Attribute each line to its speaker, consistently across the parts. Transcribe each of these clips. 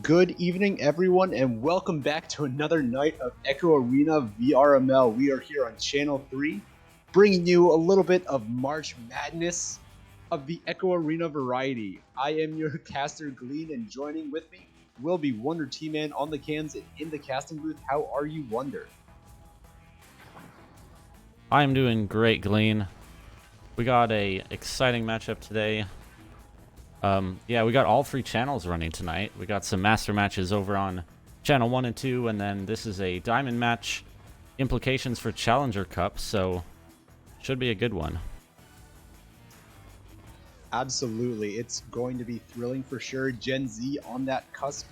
Speaker 1: Good evening, everyone, and welcome back to another night of Echo Arena VRML. We are here on Channel 3, bringing you a little bit of March Madness of the Echo Arena variety. I am your caster, Glean, and joining with me will be Wonder T-Man on the cans and in the casting booth. How are you, Wonder?
Speaker 2: I'm doing great, Glean. We got a exciting matchup today. Yeah, we got all three channels running tonight. We got some master matches over on channel 1 and 2, and then this is a diamond match. Implications for Challenger Cup, so should be a good one.
Speaker 1: Absolutely. It's going to be thrilling for sure. Gen Z on that cusp,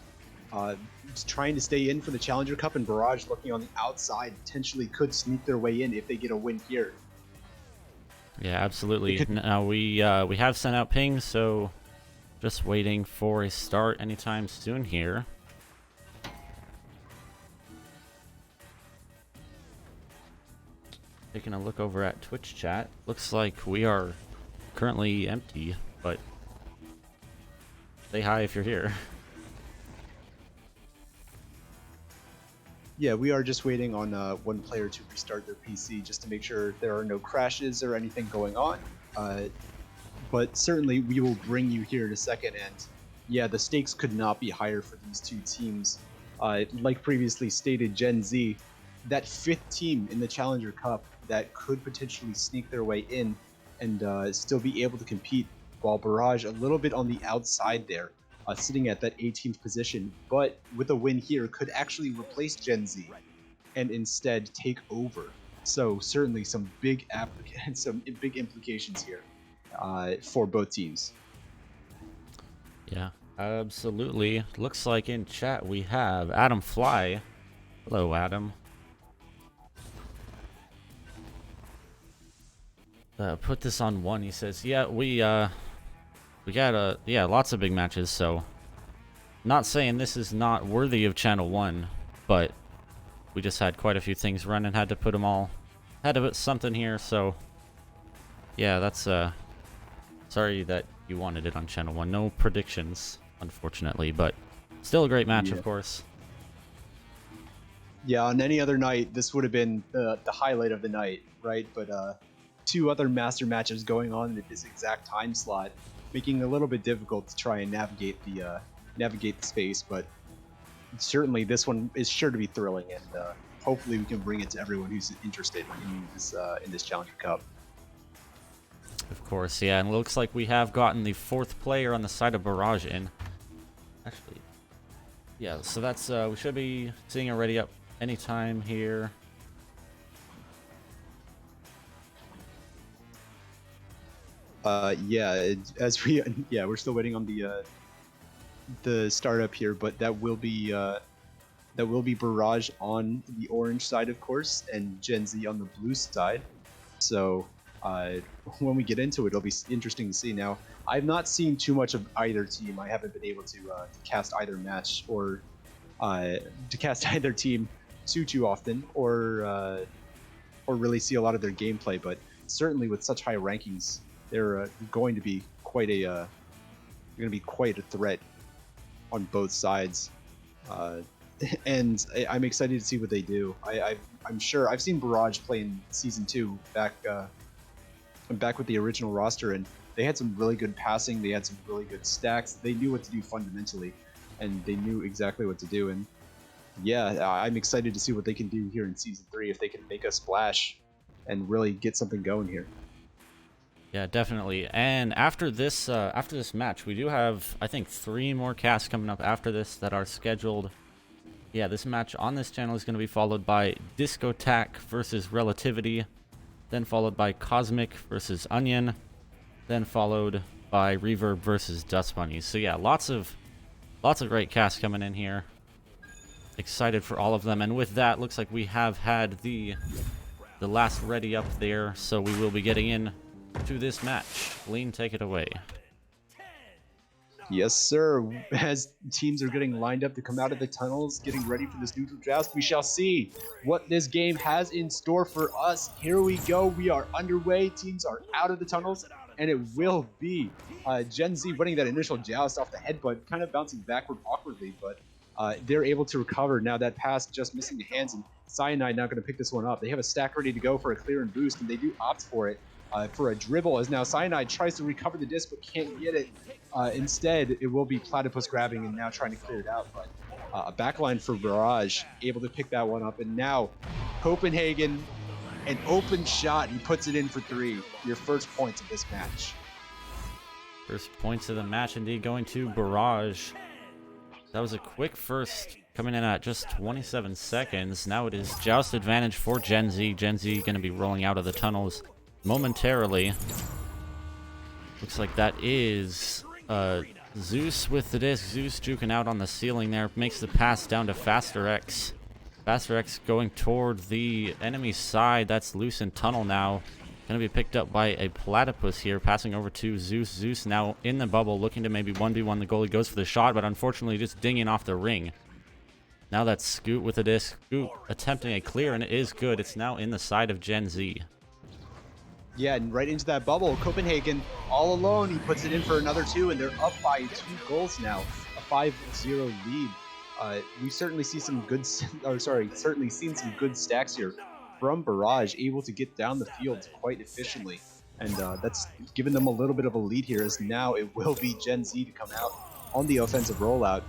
Speaker 1: just trying to stay in for the Challenger Cup, and Barrage looking on the outside potentially could sneak their way in if they get a win here.
Speaker 2: Yeah, absolutely. Now we have sent out pings, so just waiting for a start anytime soon here. Taking a look over at Twitch chat. Looks like we are currently empty, but say hi if you're here.
Speaker 1: Yeah, we are just waiting on one player to restart their PC just to make sure there are no crashes or anything going on. But certainly we will bring you here in a second, and yeah, the stakes could not be higher for these two teams. Like previously stated, Gen Z, that fifth team in the Challenger Cup that could potentially sneak their way in and still be able to compete, while Barrage a little bit on the outside there, sitting at that 18th position, but with a win here could actually replace Gen Z and instead take over. So certainly some big implications here for both teams.
Speaker 2: Yeah, absolutely. Looks like in chat we have Adam Fly. Hello, Adam. Put this on one. He says, "Yeah, we got lots of big matches. So, not saying this is not worthy of Channel 1, but we just had quite a few things run and had to put them all. Had to put something here. So, yeah, that's sorry that you wanted it on Channel 1. No predictions, unfortunately, but still a great match, of course."
Speaker 1: Yeah, on any other night, this would have been the highlight of the night, right? But two other master matches going on at this exact time slot, making it a little bit difficult to try and navigate the space. But certainly, this one is sure to be thrilling, and hopefully, we can bring it to everyone who's interested in this Challenger Cup.
Speaker 2: Of course, yeah, and it looks like we have gotten the fourth player on the side of Barrage in. Actually, yeah, so that's, we should be seeing it ready up anytime here.
Speaker 1: We're still waiting on the startup here, but that will be Barrage on the orange side, of course, and Gen Z on the blue side. So when we get into it, it'll be interesting to see. Now, I've not seen too much of either team. I haven't been able to cast either match or to cast either team too often, or really see a lot of their gameplay. But certainly, with such high rankings, they're going to be quite a threat on both sides. And I'm excited to see what they do. I'm sure I've seen Barrage play in Season 2 back with the original roster, and they had some really good passing. They had some really good stacks. They knew what to do fundamentally, and they knew exactly what to do. And yeah, I'm excited to see what they can do here in Season 3, if they can make a splash and really get something going here.
Speaker 2: Yeah, definitely. And after this match, we do have, I think, 3 more casts coming up after this that are scheduled. Yeah, this match on this channel is going to be followed by Diskottack versus Relativity, then followed by Cosmic versus Onion, then followed by Reverb versus Dust Bunnies. So yeah, lots of great casts coming in here. Excited for all of them. And with that, looks like we have had the last ready up there, so we will be getting in to this match. Glean, take it away.
Speaker 1: Yes, sir. As teams are getting lined up to come out of the tunnels, getting ready for this neutral joust, we shall see what this game has in store for us. Here we go. We are underway. Teams are out of the tunnels. and it will be Gen Z winning that initial joust off the headbutt, kind of bouncing backward awkwardly, but they're able to recover. Now that pass just missing the hands, and Cyanide now going to pick this one up. They have a stack ready to go for a clear and boost, and they do opt for it for a dribble, as now Cyanide tries to recover the disc but can't get it. Instead, it will be Platypus grabbing and now trying to clear it out, but a backline for Barrage, able to pick that one up, and now Copenhagen, an open shot, he puts it in for 3. Your first points of this match.
Speaker 2: First points of the match indeed going to Barrage. That was a quick first, coming in at just 27 seconds. Now it is joust advantage for Gen Z. Gen Z going to be rolling out of the tunnels momentarily. Looks like that is Zeus with the disc. Zeus juking out on the ceiling there. Makes the pass down to Faster X. Faster X going toward the enemy side. That's loose in tunnel now. Going to be picked up by a Platypus here. Passing over to Zeus. Zeus now in the bubble, looking to maybe 1v1 the goalie. Goes for the shot, but unfortunately just dinging off the ring. Now that's Scoot with the disc. Scoot attempting a clear, and it is good. It's now in the side of Gen Z.
Speaker 1: Yeah, and right into that bubble. Copenhagen all alone. He puts it in for another 2, and they're up by 2 goals now. A 5-0 lead. We certainly see some good, certainly seen some good stacks here from Barrage, able to get down the field quite efficiently, and that's given them a little bit of a lead here, as now it will be Gen Z to come out on the offensive rollout.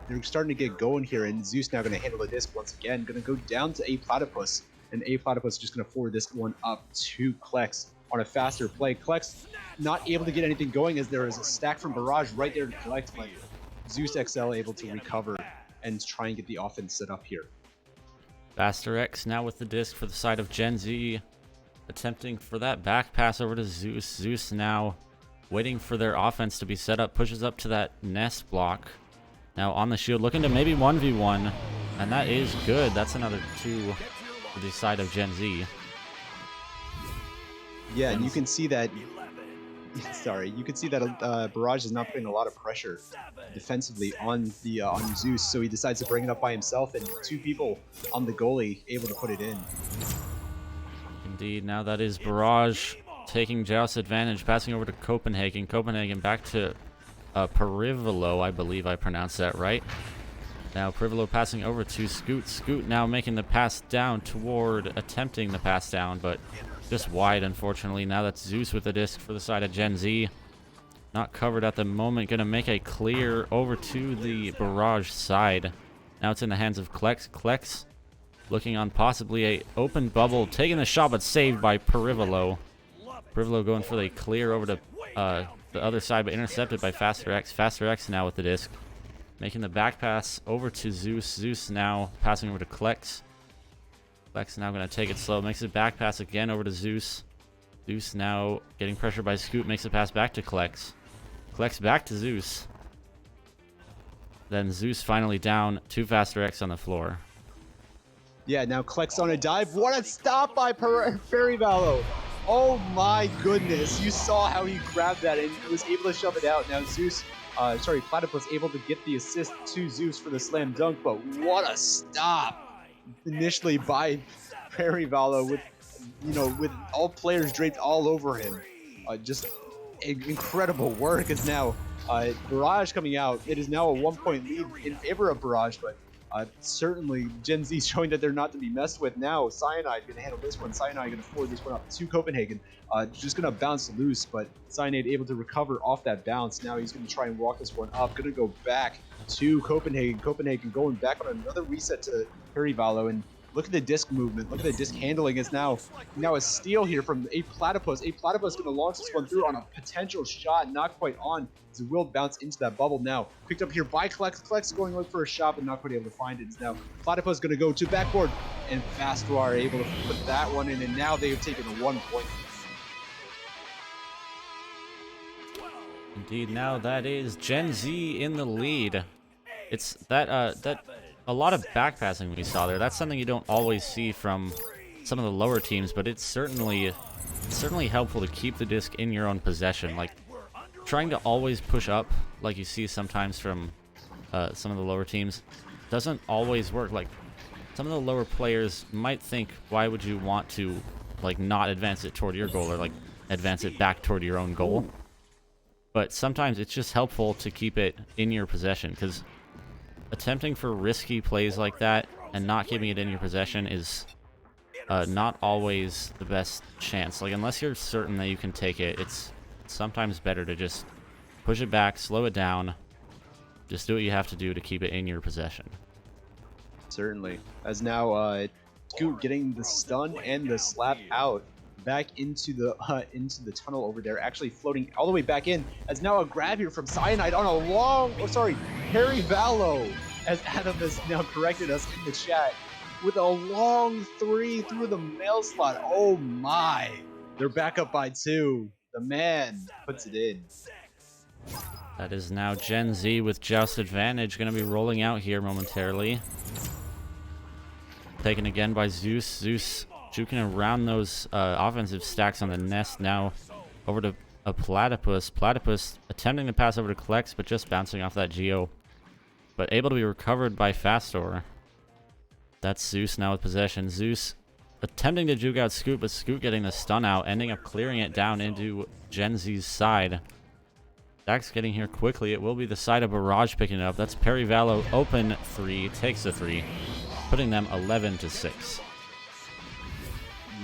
Speaker 1: They're starting to get going here, and Zeus now going to handle the disc once again, going to go down to a Platypus, and a Platypus just going to forward this one up to Klex on a faster play. Klex not able to get anything going, as there is a stack from Barrage right there to collect, but Zeus XL able to recover and try and get the offense set up here.
Speaker 2: Faster X now with the disc for the side of Gen Z, attempting for that back pass over to Zeus. Zeus now waiting for their offense to be set up, pushes up to that nest block. Now on the shield, looking to maybe 1v1, and that is good. That's another 2 for the side of Gen Z.
Speaker 1: Yeah, and you can see that. Sorry, you can see that Barrage is not putting a lot of pressure defensively on the on Zeus, so he decides to bring it up by himself, and 2 people on the goalie able to put it in.
Speaker 2: Indeed, now that is Barrage taking joust advantage, passing over to Copenhagen. Copenhagen back to Perivalo, I believe I pronounced that right. Now Perivalo passing over to Scoot. Scoot now making the pass down toward attempting the pass down, but just wide, unfortunately. Now that's Zeus with the disc for the side of Gen Z. Not covered at the moment. Going to make a clear over to the Barrage side. Now it's in the hands of Klex. Klex looking on possibly a open bubble. Taking the shot, but saved by Perivalo. Perivalo going for the clear over to the other side, but intercepted by Faster X. Faster X now with the disc. Making the back pass over to Zeus. Zeus now passing over to Klex. Klex now going to take it slow. Makes it back pass again over to Zeus. Zeus now getting pressure by Scoot. Makes the pass back to Klex. Klex back to Zeus. Then Zeus finally down to Faster X on the floor.
Speaker 1: Yeah, now Klex on a dive. What a stop by Perivalo. Oh my goodness. You saw how he grabbed that and was able to shove it out. Now Zeus, Platypus able to get the assist to Zeus for the slam dunk, but what a stop initially by Perivalo with all players draped all over him. Just incredible work. Is now Barrage coming out. It is now a 1-point lead in favor of Barrage, but certainly Gen Z showing that they're not to be messed with. Now Cyanide going to handle this one. Cyanide going to forward this one up to Copenhagen. Just going to bounce loose, but Cyanide able to recover off that bounce. Now he's going to try and walk this one up. Going to go back to Copenhagen. Copenhagen going back on another reset to Perivalo, and look at the disc movement. Look at the disc handling. Is now a steal here from a Platypus. A Platypus going to launch this one through on a potential shot, not quite on. As it will bounce into that bubble now. Picked up here by Klex. Klex going to look for a shot, but not quite able to find it. Is now Platypus going to go to backboard, and Fastoir able to put that one in, and now they have taken a 1-point.
Speaker 2: Indeed, now that is Gen Z in the lead. It's that a lot of backpassing we saw there. That's something you don't always see from some of the lower teams, but it's certainly helpful to keep the disc in your own possession. Like trying to always push up, like you see sometimes from some of the lower teams, doesn't always work. Like some of the lower players might think, why would you want to like not advance it toward your goal, or like advance it back toward your own goal. But sometimes it's just helpful to keep it in your possession, because attempting for risky plays like that and not keeping it in your possession is not always the best chance. Like, unless you're certain that you can take it, it's sometimes better to just push it back, slow it down, just do what you have to do to keep it in your possession.
Speaker 1: Certainly. As now, Scoot getting the stun and the slap out back into the tunnel over there, actually floating all the way back in. As now a grab here from Cyanide on a long, Harry Vallow, as Adam has now corrected us in the chat, with a long 3 through the mail slot. Oh my! They're back up by 2. The man puts it in.
Speaker 2: That is now GenZ with Joust Advantage going to be rolling out here momentarily. Taken again by Zeus. Zeus juking around those offensive stacks on the nest. Now over to a Platypus. Platypus attempting to pass over to Klex, but just bouncing off that Geo. But able to be recovered by Fastor. That's Zeus now with possession. Zeus attempting to juke out Scoot, but Scoot getting the stun out, ending up clearing it down into GenZ's side. Dax getting here quickly. It will be the side of Barrage picking it up. That's Perry Vallow, open 3, takes the 3, putting them 11-6.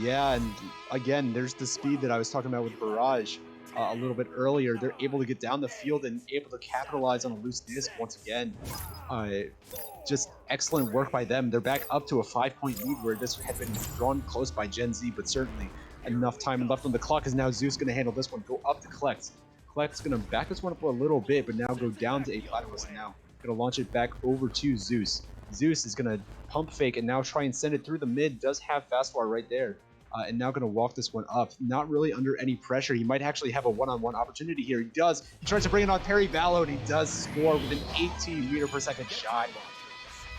Speaker 1: Yeah, and again, there's the speed that I was talking about with Barrage a little bit earlier. They're able to get down the field and able to capitalize on a loose disc once again. Just excellent work by them. They're back up to a 5-point lead where this had been drawn close by GenZ, but certainly enough time left on the clock. Is now Zeus going to handle this one, go up to Klex. Klex going to back this one up a little bit, but now go down to a Platypus now. Going to launch it back over to Zeus. Zeus is going to pump fake and now try and send it through the mid. Does have Fastwire right there. And now going to walk this one up. Not really under any pressure. He might actually have a one-on-one opportunity here. He does. He tries to bring it on Perry Vallow, and he does score with an 18 meter per second shot.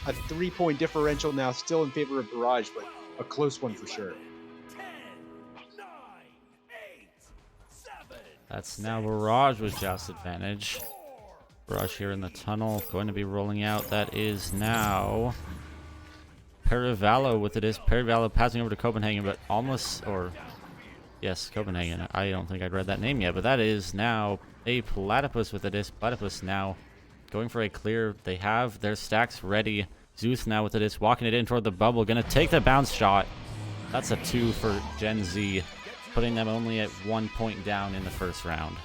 Speaker 1: A 3-point differential now, still in favor of Barrage, but a close one for sure.
Speaker 2: That's now Barrage with Joust Advantage. Barrage here in the tunnel, going to be rolling out. That is now Perry Vallow with it. Is Perry Vallow passing over to Copenhagen, but almost, or yes, Copenhagen. I don't think I'd read that name yet, but that is now a Platypus with it. Is Platypus now going for a clear. They have their stacks ready. Zeus now with it. Is walking it in toward the bubble, gonna take the bounce shot. That's a 2 for GenZ, putting them only at 1 point down in the first round.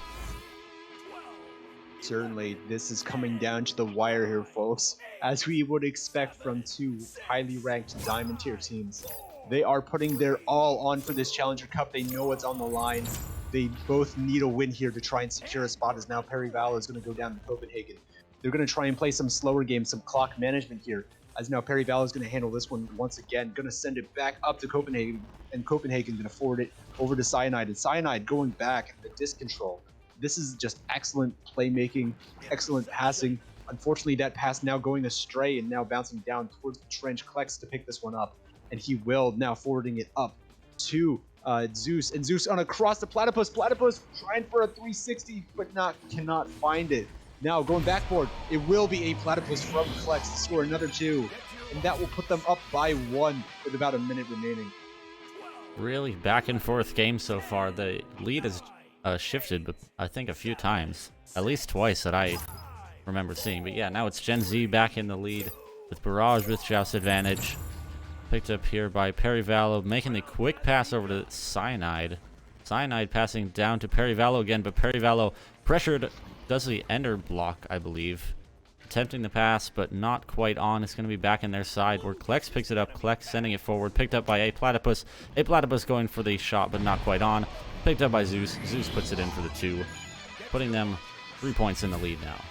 Speaker 1: Certainly, this is coming down to the wire here, folks. As we would expect from 2 highly ranked Diamond tier teams. They are putting their all on for this Challenger Cup. They know what's on the line. They both need a win here to try and secure a spot, as now Perry Vallow is going to go down to Copenhagen. They're going to try and play some slower games, some clock management here, as now Perry Vallow is going to handle this one once again. Going to send it back up to Copenhagen, and Copenhagen going to forward it over to Cyanide. And Cyanide going back at the disc control. This is just excellent playmaking, excellent passing. Unfortunately, that pass now going astray and now bouncing down towards the trench. Klex to pick this one up, and he will, now forwarding it up to Zeus. And Zeus on across the Platypus. Platypus trying for a 360, but cannot find it. Now going backboard, it will be a Platypus from Klex to score another 2, and that will put them up by 1 with about a minute remaining.
Speaker 2: Really back and forth game so far. The lead has shifted, but I think a few times, at least twice that I remember seeing. But yeah, now it's GenZ back in the lead with Barrage with Joust Advantage. Picked up here by Perry Vallow, making the quick pass over to Cyanide. Cyanide passing down to Perry Vallow again, but Perry Vallow pressured, does the ender block, I believe. Attempting the pass, but not quite on. It's going to be back in their side where Klex picks it up. Klex sending it forward, picked up by a Platypus. A Platypus going for the shot, but not quite on. Picked up by Zeus. Zeus puts it in for the 2, putting them 3 points in the lead now.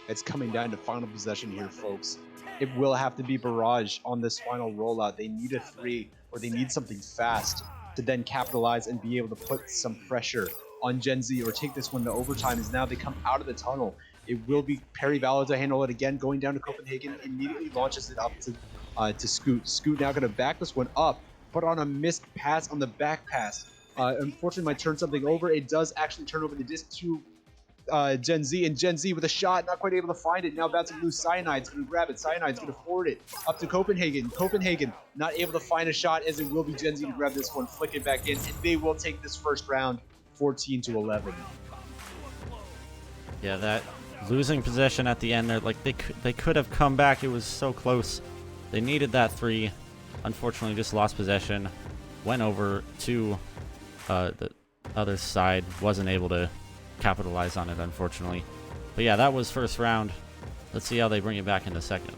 Speaker 1: It's coming down to final possession here, folks. It will have to be Barrage on this final rollout. They need a 3, or they need something fast to then capitalize and be able to put some pressure on GenZ or take this one to overtime, as now they come out of the tunnel. It will be Perry Vallow to handle it again, going down to Copenhagen, immediately launches it up to Scoot. Scoot now going to back this one up, but on a missed pass on the back pass. Unfortunately, might turn something over. It does actually turn over the disc to Gen Z, and Gen Z with a shot, not quite able to find it. Now about to lose. Cyanide's going to grab it. Cyanide's going to forward it up to Copenhagen. Copenhagen not able to find a shot, as it will be Gen Z to grab this one, flick it back in, and they will take this first round 14-11.
Speaker 2: Yeah, that losing possession at the end there, like they could have come back. It was so close. They needed that 3. Unfortunately, just lost possession. Went over to the other side. Wasn't able to capitalize on it, unfortunately. But yeah, that was first round. Let's see how they bring it back in the second.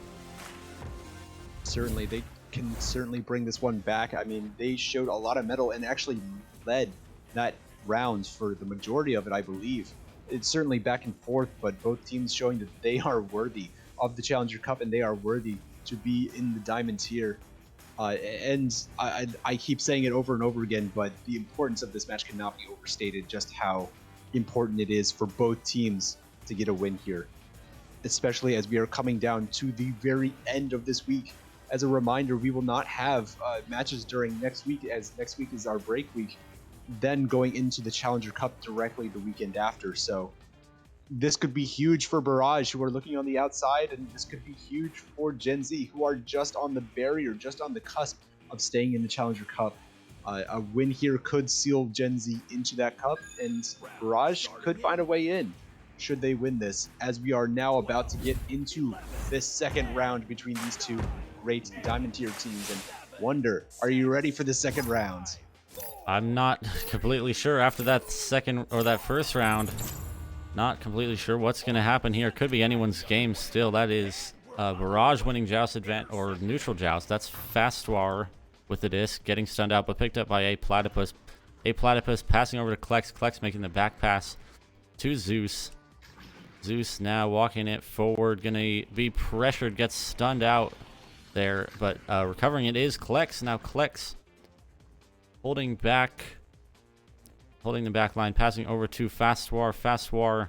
Speaker 1: Certainly, they can certainly bring this one back. I mean, they showed a lot of mettle and actually led that round for the majority of it, I believe. It's certainly back and forth, but both teams showing that they are worthy of the Challenger Cup and they are worthy to be in the Diamond tier. And I keep saying it over and over again, but the importance of this match cannot be overstated, just how important it is for both teams to get a win here, especially as we are coming down to the very end of this week. As a reminder, we will not have matches during next week, as next week is our break week, then going into the Challenger Cup directly the weekend after. So this could be huge for Barrage, who are looking on the outside, and this could be huge for Gen Z, who are just on the barrier, just on the cusp of staying in the Challenger Cup. A win here could seal Gen Z into that cup, and Barrage could find a way in should they win this, as we are now about to get into this second round between these two great Diamond tier teams. And Wonder, are you ready for the second round?
Speaker 2: I'm not completely sure after that second or that first round. Not completely sure what's going to happen here. Could be anyone's game still. That is Barrage winning Joust or neutral Joust. That's Fastoir with the disc, getting stunned out, but picked up by A Platypus. A Platypus passing over to Klex. Klex making the back pass to Zeus. Zeus now walking it forward. Going to be pressured, gets stunned out there, but recovering it is Klex. Now Klex holding the back line, passing over to Fastoir. Fastoir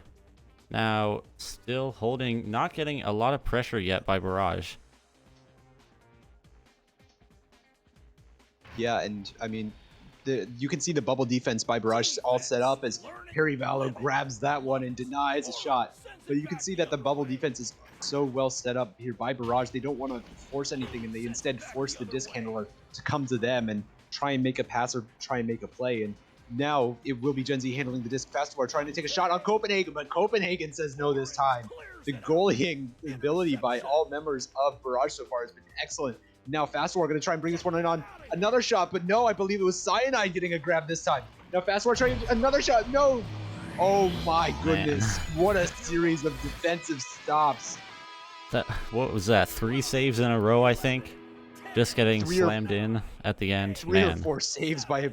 Speaker 2: now still holding, not getting a lot of pressure yet by Barrage.
Speaker 1: Yeah, and I mean, you can see the bubble defense by Barrage all set up as Harry Vallo grabs that one and denies a shot. But you can see that the bubble defense is so well set up here by Barrage. They don't want to force anything, and they instead force the disc handler to come to them and try and make a pass or try and make a play. And now it will be Gen Z handling the disc. Fastoir trying to take a shot on Copenhagen, but Copenhagen says no this time. The goaling ability by all members of Barrage so far has been excellent. Now Fastoir going to try and bring this one in on another shot, but no, I believe it was Cyanide getting a grab this time. Now Fastoir trying another shot. No! Oh my goodness. Man. What a series of defensive stops.
Speaker 2: What was that? 3 saves in a row, I think? Just getting slammed in at the end.
Speaker 1: Three or four saves by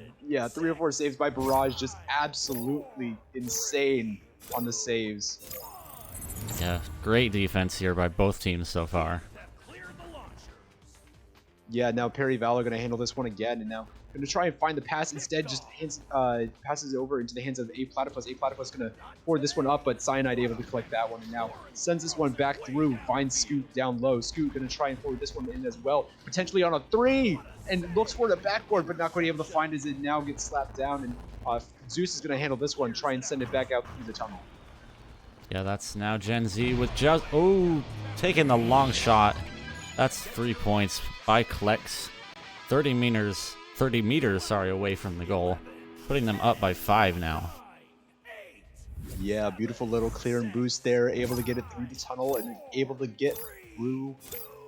Speaker 1: Barrage, just absolutely insane on the saves.
Speaker 2: Yeah, great defense here by both teams so far.
Speaker 1: Yeah, now Perry Valor going to handle this one again, and now going to try and find the pass. Instead, just passes it over into the hands of A Platypus. A Platypus going to forward this one up, but Cyanide able to collect that one, and now sends this one back through. Finds Scoot down low. Scoot going to try and forward this one in as well, potentially on a 3, and looks for the backboard, but not quite able to find as it now gets slapped down. And Zeus is going to handle this one, try and send it back out through the tunnel.
Speaker 2: Yeah, that's now Gen Z with just taking the long shot. That's 3 points by Klex. 30 meters away from the goal, putting them up by 5 now.
Speaker 1: Yeah, beautiful little clear and boost there, able to get it through the tunnel and able to get through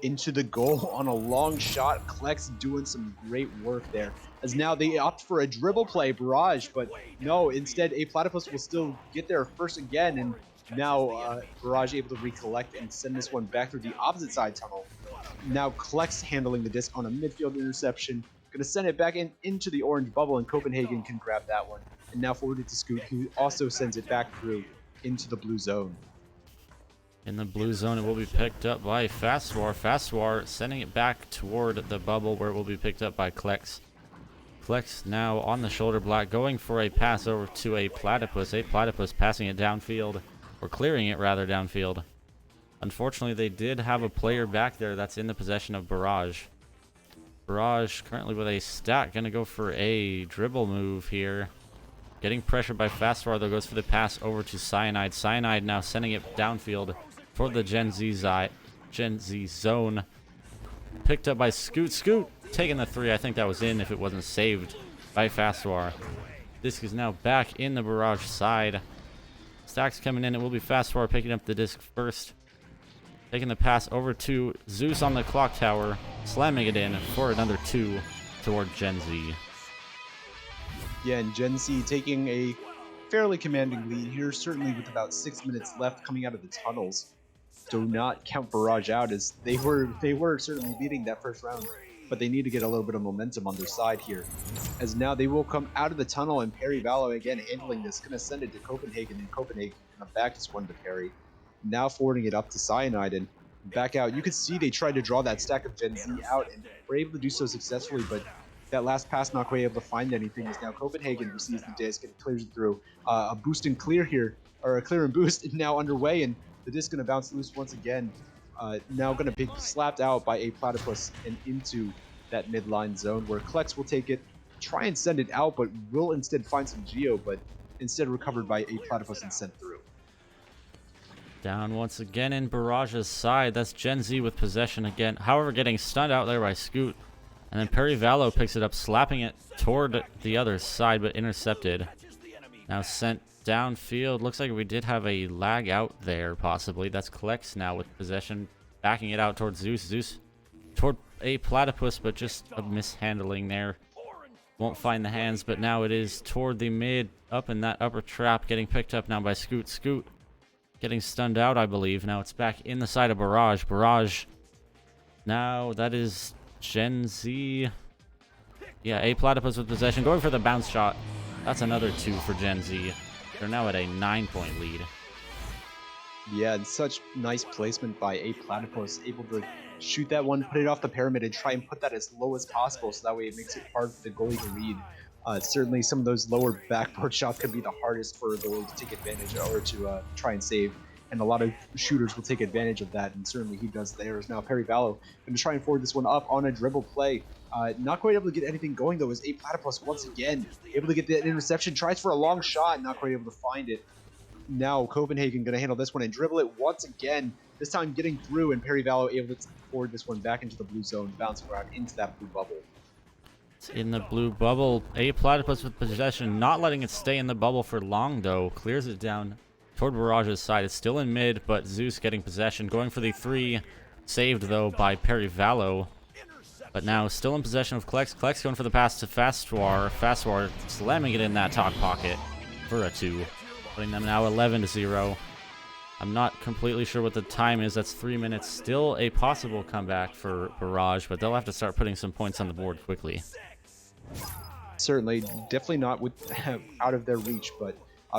Speaker 1: into the goal on a long shot. Klex doing some great work there, as now they opt for a dribble play, Barrage, but no, instead A Platypus will still get there first again, and now Barrage able to recollect and send this one back through the opposite side tunnel. Now Klex handling the disc on a midfield interception, going to send it back into the orange bubble, and Copenhagen can grab that one. And now forwarded to Scoot, who also sends it back through into the blue zone.
Speaker 2: In the blue zone, it will be picked up by Fastoir. Fastoir sending it back toward the bubble, where it will be picked up by Klex. Klex now on the shoulder block, going for a pass over to A Platypus. A Platypus passing it downfield, or clearing it rather downfield. Unfortunately, they did have a player back there that's in the possession of Barrage. Barrage currently with a stack, going to go for a dribble move here. Getting pressured by Fastwar, though, goes for the pass over to Cyanide. Cyanide now sending it downfield toward the Gen Z zone. Picked up by Scoot. Scoot taking the 3. I think that was in if it wasn't saved by Fastwar. Disc is now back in the Barrage side. Stacks coming in. It will be Fastwar picking up the disc first. Taking the pass over to Zeus on the clock tower. Slamming it in for another 2 toward Gen Z.
Speaker 1: Yeah, and Gen Z taking a fairly commanding lead here, certainly with about 6 minutes left coming out of the tunnels. Do not count Barrage out, as they were certainly leading that first round, but they need to get a little bit of momentum on their side here. As now they will come out of the tunnel, and Perry Vallo again handling this, gonna send it to Copenhagen, and Copenhagen gonna back this one to Perry. Now forwarding it up to Cyanide and back out. You could see they tried to draw that stack of Gen Z out and were able to do so successfully, but that last pass not quite able to find anything, as now Copenhagen receives the disc and clears it through. A boost and clear here, or a clear and boost is now underway, and the disc going to bounce loose once again. Now going to be slapped out by a Platypus and into that midline zone, where Klex will take it, try and send it out, but will instead find some Geo, but instead recovered by a Platypus and sent through.
Speaker 2: Down once again in Barrage's side. That's Gen Z with possession again. However, getting stunned out there by Scoot. And then Perry Vallo picks it up, slapping it toward the other side, but intercepted. Now sent downfield. Looks like we did have a lag out there, possibly. That's Klex now with possession, backing it out towards Zeus. Zeus toward a Platypus, but just a mishandling there. Won't find the hands, but now it is toward the mid, up in that upper trap, getting picked up now by Scoot. Scoot getting stunned out, I believe. Now it's back in the side of Barrage. Barrage. Now that is Gen Z. Yeah, a Platypus with possession, going for the bounce shot. That's another 2 for Gen Z. They're now at a 9-point lead.
Speaker 1: Yeah, and such nice placement by a Platypus, able to shoot that one, put it off the pyramid, and try and put that as low as possible, so that way it makes it hard for the goalie to read. Certainly some of those lower backboard shots can be the hardest for a goalie to take advantage of, or to try and save. And a lot of shooters will take advantage of that, and certainly he does theirs. Now Perry Vallo going to try and forward this one up on a dribble play. Not quite able to get anything going, though, as a Platypus once again able to get that interception, tries for a long shot, not quite able to find it. Now Copenhagen going to handle this one and dribble it once again, this time getting through, and Perry Vallo able to forward this one back into the blue zone, bouncing around into that blue bubble.
Speaker 2: In the blue bubble, a Platypus with possession, not letting it stay in the bubble for long, though. Clears it down toward Barrage's side. It's still in mid, but Zeus getting possession, going for the 3, saved though by Perry Vallo. But now still in possession of Klex. Klex going for the pass to Fastwar. Fastwar slamming it in that top pocket for a 2, putting them now 11-0. I'm not completely sure what the time is. That's 3 minutes. Still a possible comeback for Barrage, but they'll have to start putting some points on the board quickly.
Speaker 1: Certainly, definitely not with out of their reach, but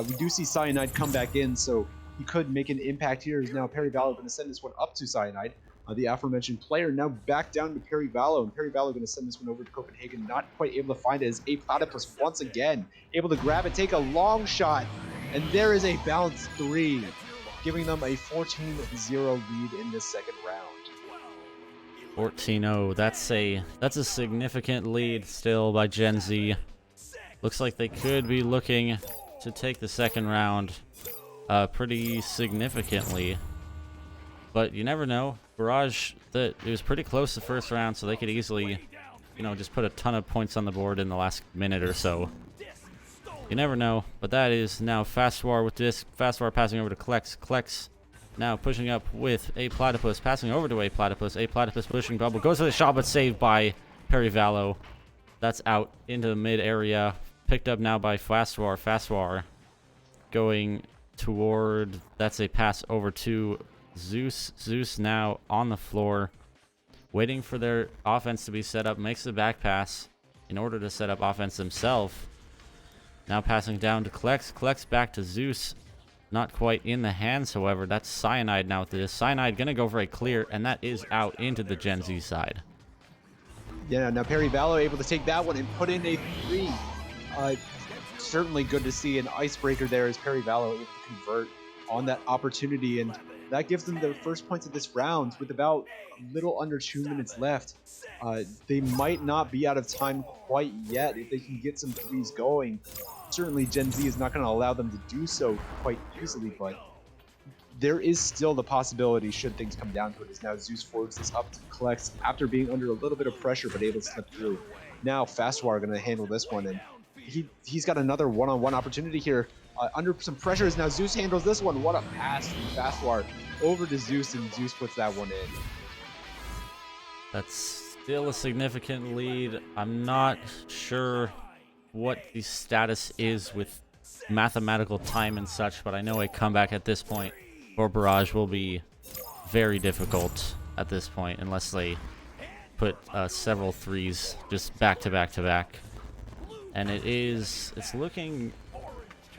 Speaker 1: we do see Cyanide come back in, so he could make an impact here. Is now Perry Vallo going to send this one up to Cyanide. The aforementioned player now back down to Perry Vallo, and Perry Vallo going to send this one over to Copenhagen. Not quite able to find it, as a Platypus once again able to grab it, take a long shot, and there is a bounce 3, giving them a 14-0 lead in this second round.
Speaker 2: 14-0. That's a significant lead still by Gen Z. Looks like they could be looking to take the second round pretty significantly, but you never know. Barrage, it was pretty close the first round, so they could easily, just put a ton of points on the board in the last minute or so. You never know, but that is now Fastwar with disc. Fastwar passing over to Klex. Klex now pushing up with a Platypus, passing over to a Platypus. A Platypus pushing bubble, goes for the shot, but saved by Perry Vallo. That's out into the mid area. Picked up now by Fastwar. Fastwar going toward, that's a pass over to Zeus. Zeus now on the floor, waiting for their offense to be set up. Makes the back pass in order to set up offense himself. Now passing down to Klex. Klex back to Zeus. Not quite in the hands, however. That's Cyanide now with this. Cyanide going to go for a clear, and that is out into the Gen Z side.
Speaker 1: Yeah, now Perry Vallo able to take that one and put in a 3. Certainly good to see an icebreaker there, as Perry Vallo able to convert on that opportunity, and that gives them their first points of this round with about a little under 2 minutes left. They might not be out of time quite yet if they can get some threes going. certainly Gen Z is not going to allow them to do so quite easily, but there is still the possibility, should things come down to it, is now Zeus forwards this up to Klex after being under a little bit of pressure, but able to slip through. Now Fastwar going to handle this one, and he's got another one-on-one opportunity here. Under some pressure is now Zeus handles this one. What a pass from Fastwar over to Zeus, and Zeus puts that one in.
Speaker 2: That's still a significant lead. I'm not sure what the status is with mathematical time and such, but I know a comeback at this point for Barrage will be very difficult at this point unless they put several threes just back to back to back. And it's looking,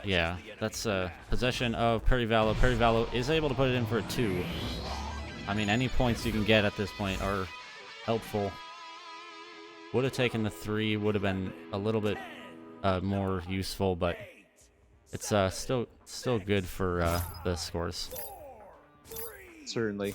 Speaker 2: yeah, that's a possession of Perivalo. Perivalo is able to put it in for a 2. I mean, any points you can get at this point are helpful. Would have taken the 3, would have been a little bit more useful, but it's still good for the scores.
Speaker 1: Certainly,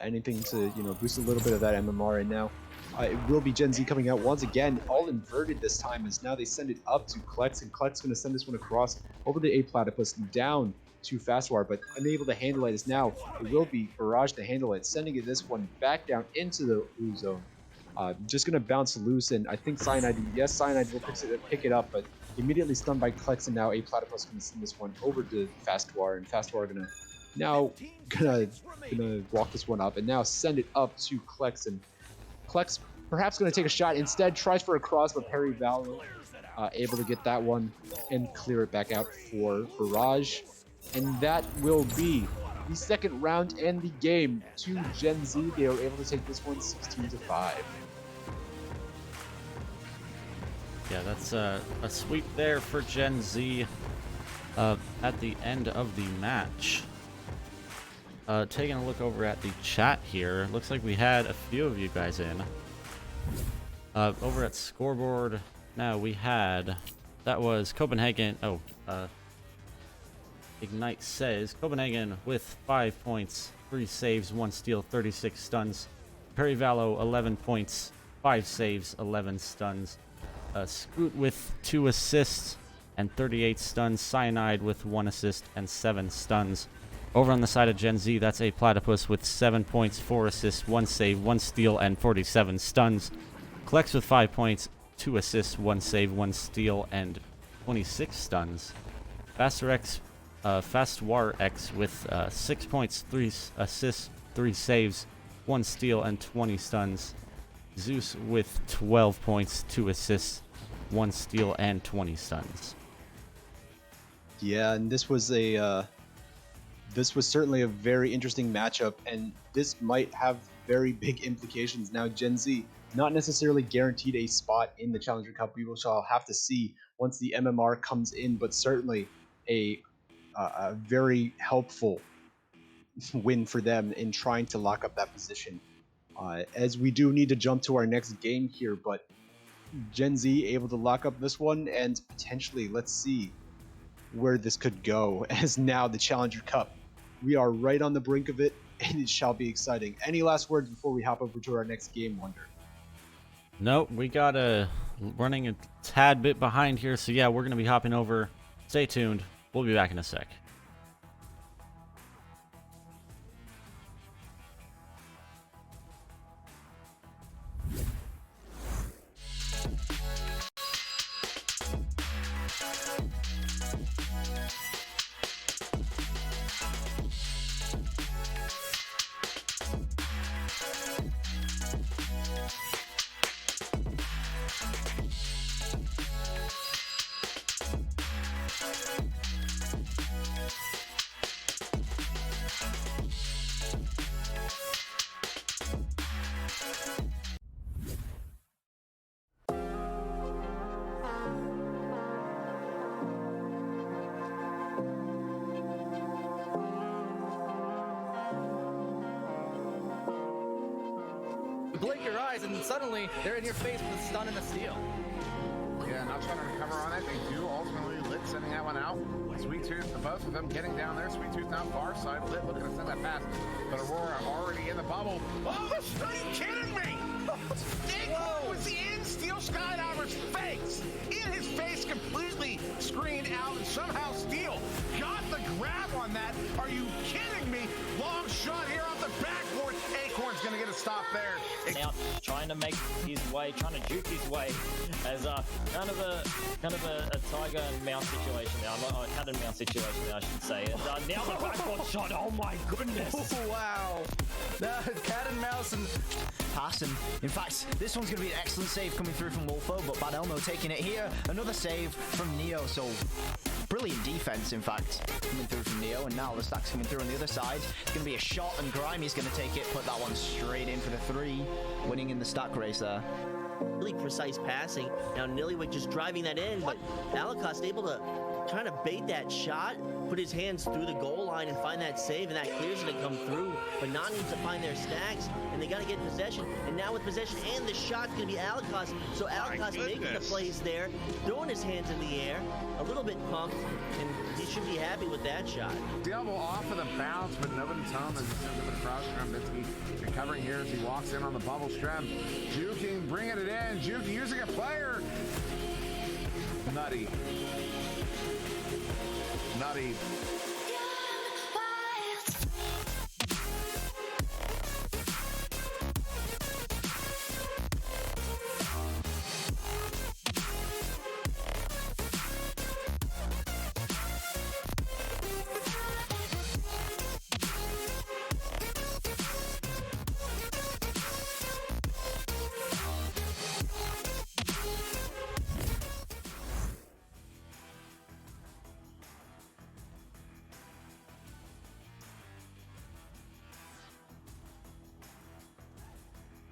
Speaker 1: anything to boost a little bit of that MMR. And now it will be Gen Z coming out once again, all inverted this time, as now they send it up to Klex, and Klex going to send this one across over to A Platypus down to Fastwar, but unable to handle it. Is now it will be Barrage to handle it, sending it this one back down into the blue zone. Just going to bounce loose, and I think Cyanide will pick it up, but immediately stunned by Klex, and now A Platypus going to send this one over to Fastwar, and Fastwar going to walk this one up, and now send it up to Klex, and Klex perhaps going to take a shot. Instead, tries for a cross, but Perivalo able to get that one and clear it back out for Barrage, and that will be the second round and the game to Gen Z. They were able to take this one 16-5.
Speaker 2: Yeah, that's a sweep there for Gen Z at the end of the match. Taking a look over at the chat here, looks like we had a few of you guys in. Over at scoreboard, now we had, that was Copenhagen. Ignite says Copenhagen with 5 points, 3 saves, 1 steal, 36 stuns. Perivalo 11 points, 5 saves, 11 stuns. Scoot with 2 assists and 38 stuns. Cyanide with 1 assist and 7 stuns. Over on the side of Gen Z, that's A Platypus with 7 points, 4 assists, 1 save, 1 steal, and 47 stuns. Klex with 5 points, 2 assists, 1 save, 1 steal, and 26 stuns. Fastwar X with 6 points, 3 assists, 3 saves, 1 steal, and 20 stuns. Zeus with 12 points, 2 assists, 1 steal, and 20 stuns.
Speaker 1: Yeah, and this was certainly a very interesting matchup, and this might have very big implications. Now, Gen Z not necessarily guaranteed a spot in the Challenger Cup. We shall have to see once the MMR comes in, but certainly a very helpful win for them in trying to lock up that position. As we do need to jump to our next game here, but Gen Z able to lock up this one, and potentially, let's see where this could go, as now the Challenger Cup, we are right on the brink of it, and it shall be exciting. Any last words before we hop over to our next game, Wonder?
Speaker 2: Nope, we got running a tad bit behind here, so yeah, we're going to be hopping over. Stay tuned. We'll be back in a sec.
Speaker 3: Blink your eyes and suddenly they're in your face with a stun and a steal.
Speaker 4: Yeah, not trying to recover on it. They do ultimately Lit sending that one out. Sweet Tooth, both of them getting down there. Sweet Tooth now far side. Lit looking to send that pass. But Aurora already in the bubble.
Speaker 5: Oh, are you kidding me? Dick was in Steel Skydiver's face. In his face, completely screened
Speaker 4: stop there.
Speaker 6: Out trying to make his way, trying to juke his way as kind of a tiger and mouse situation now, a cat and mouse situation now, I should say. And now the backboard shot. Oh my goodness!
Speaker 3: Wow. Cat and mouse and
Speaker 7: Pass, and in fact, this one's going to be an excellent save coming through from Wolfo, but Bad Elmo taking it here. Another save from Neo, so brilliant defense, in fact, coming through from Neo, and now the stack's coming through on the other side. It's going to be a shot, and Grimey's going to take it, put that one straight in for the 3, winning in the stack race there.
Speaker 8: Really precise passing. Now Nillywick just driving that in, but Alacost able to kind of bait that shot, put his hands through the goal line and find that save, and that clears it to come through. But Nan needs to find their stacks, and they got to get possession. And now with possession and the shot's going to be Alacost. So Alacost making the plays there, throwing his hands in the air, a little bit pumped, and he should be happy with that shot.
Speaker 4: Diablo off of the bounce, but nobody's home as he sends it across. Strembitsky recovering here as he walks in on the bubble. Strem juking, bringing it in. Juke using a player. Nutty. Nutty.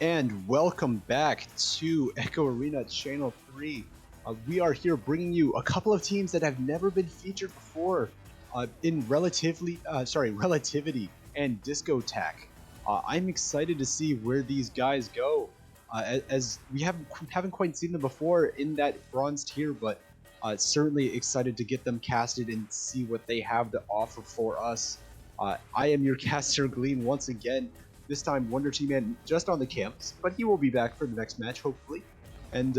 Speaker 1: And welcome back to Echo Arena Channel 3. We are here bringing you a couple of teams that have never been featured before in Relativity and Diskottack. I'm excited to see where these guys go, as we haven't quite seen them before in that bronze tier, but certainly excited to get them casted and see what they have to offer for us. I am your caster Glean once again. This time Wonder T-Man just on the camps, but he will be back for the next match, hopefully. And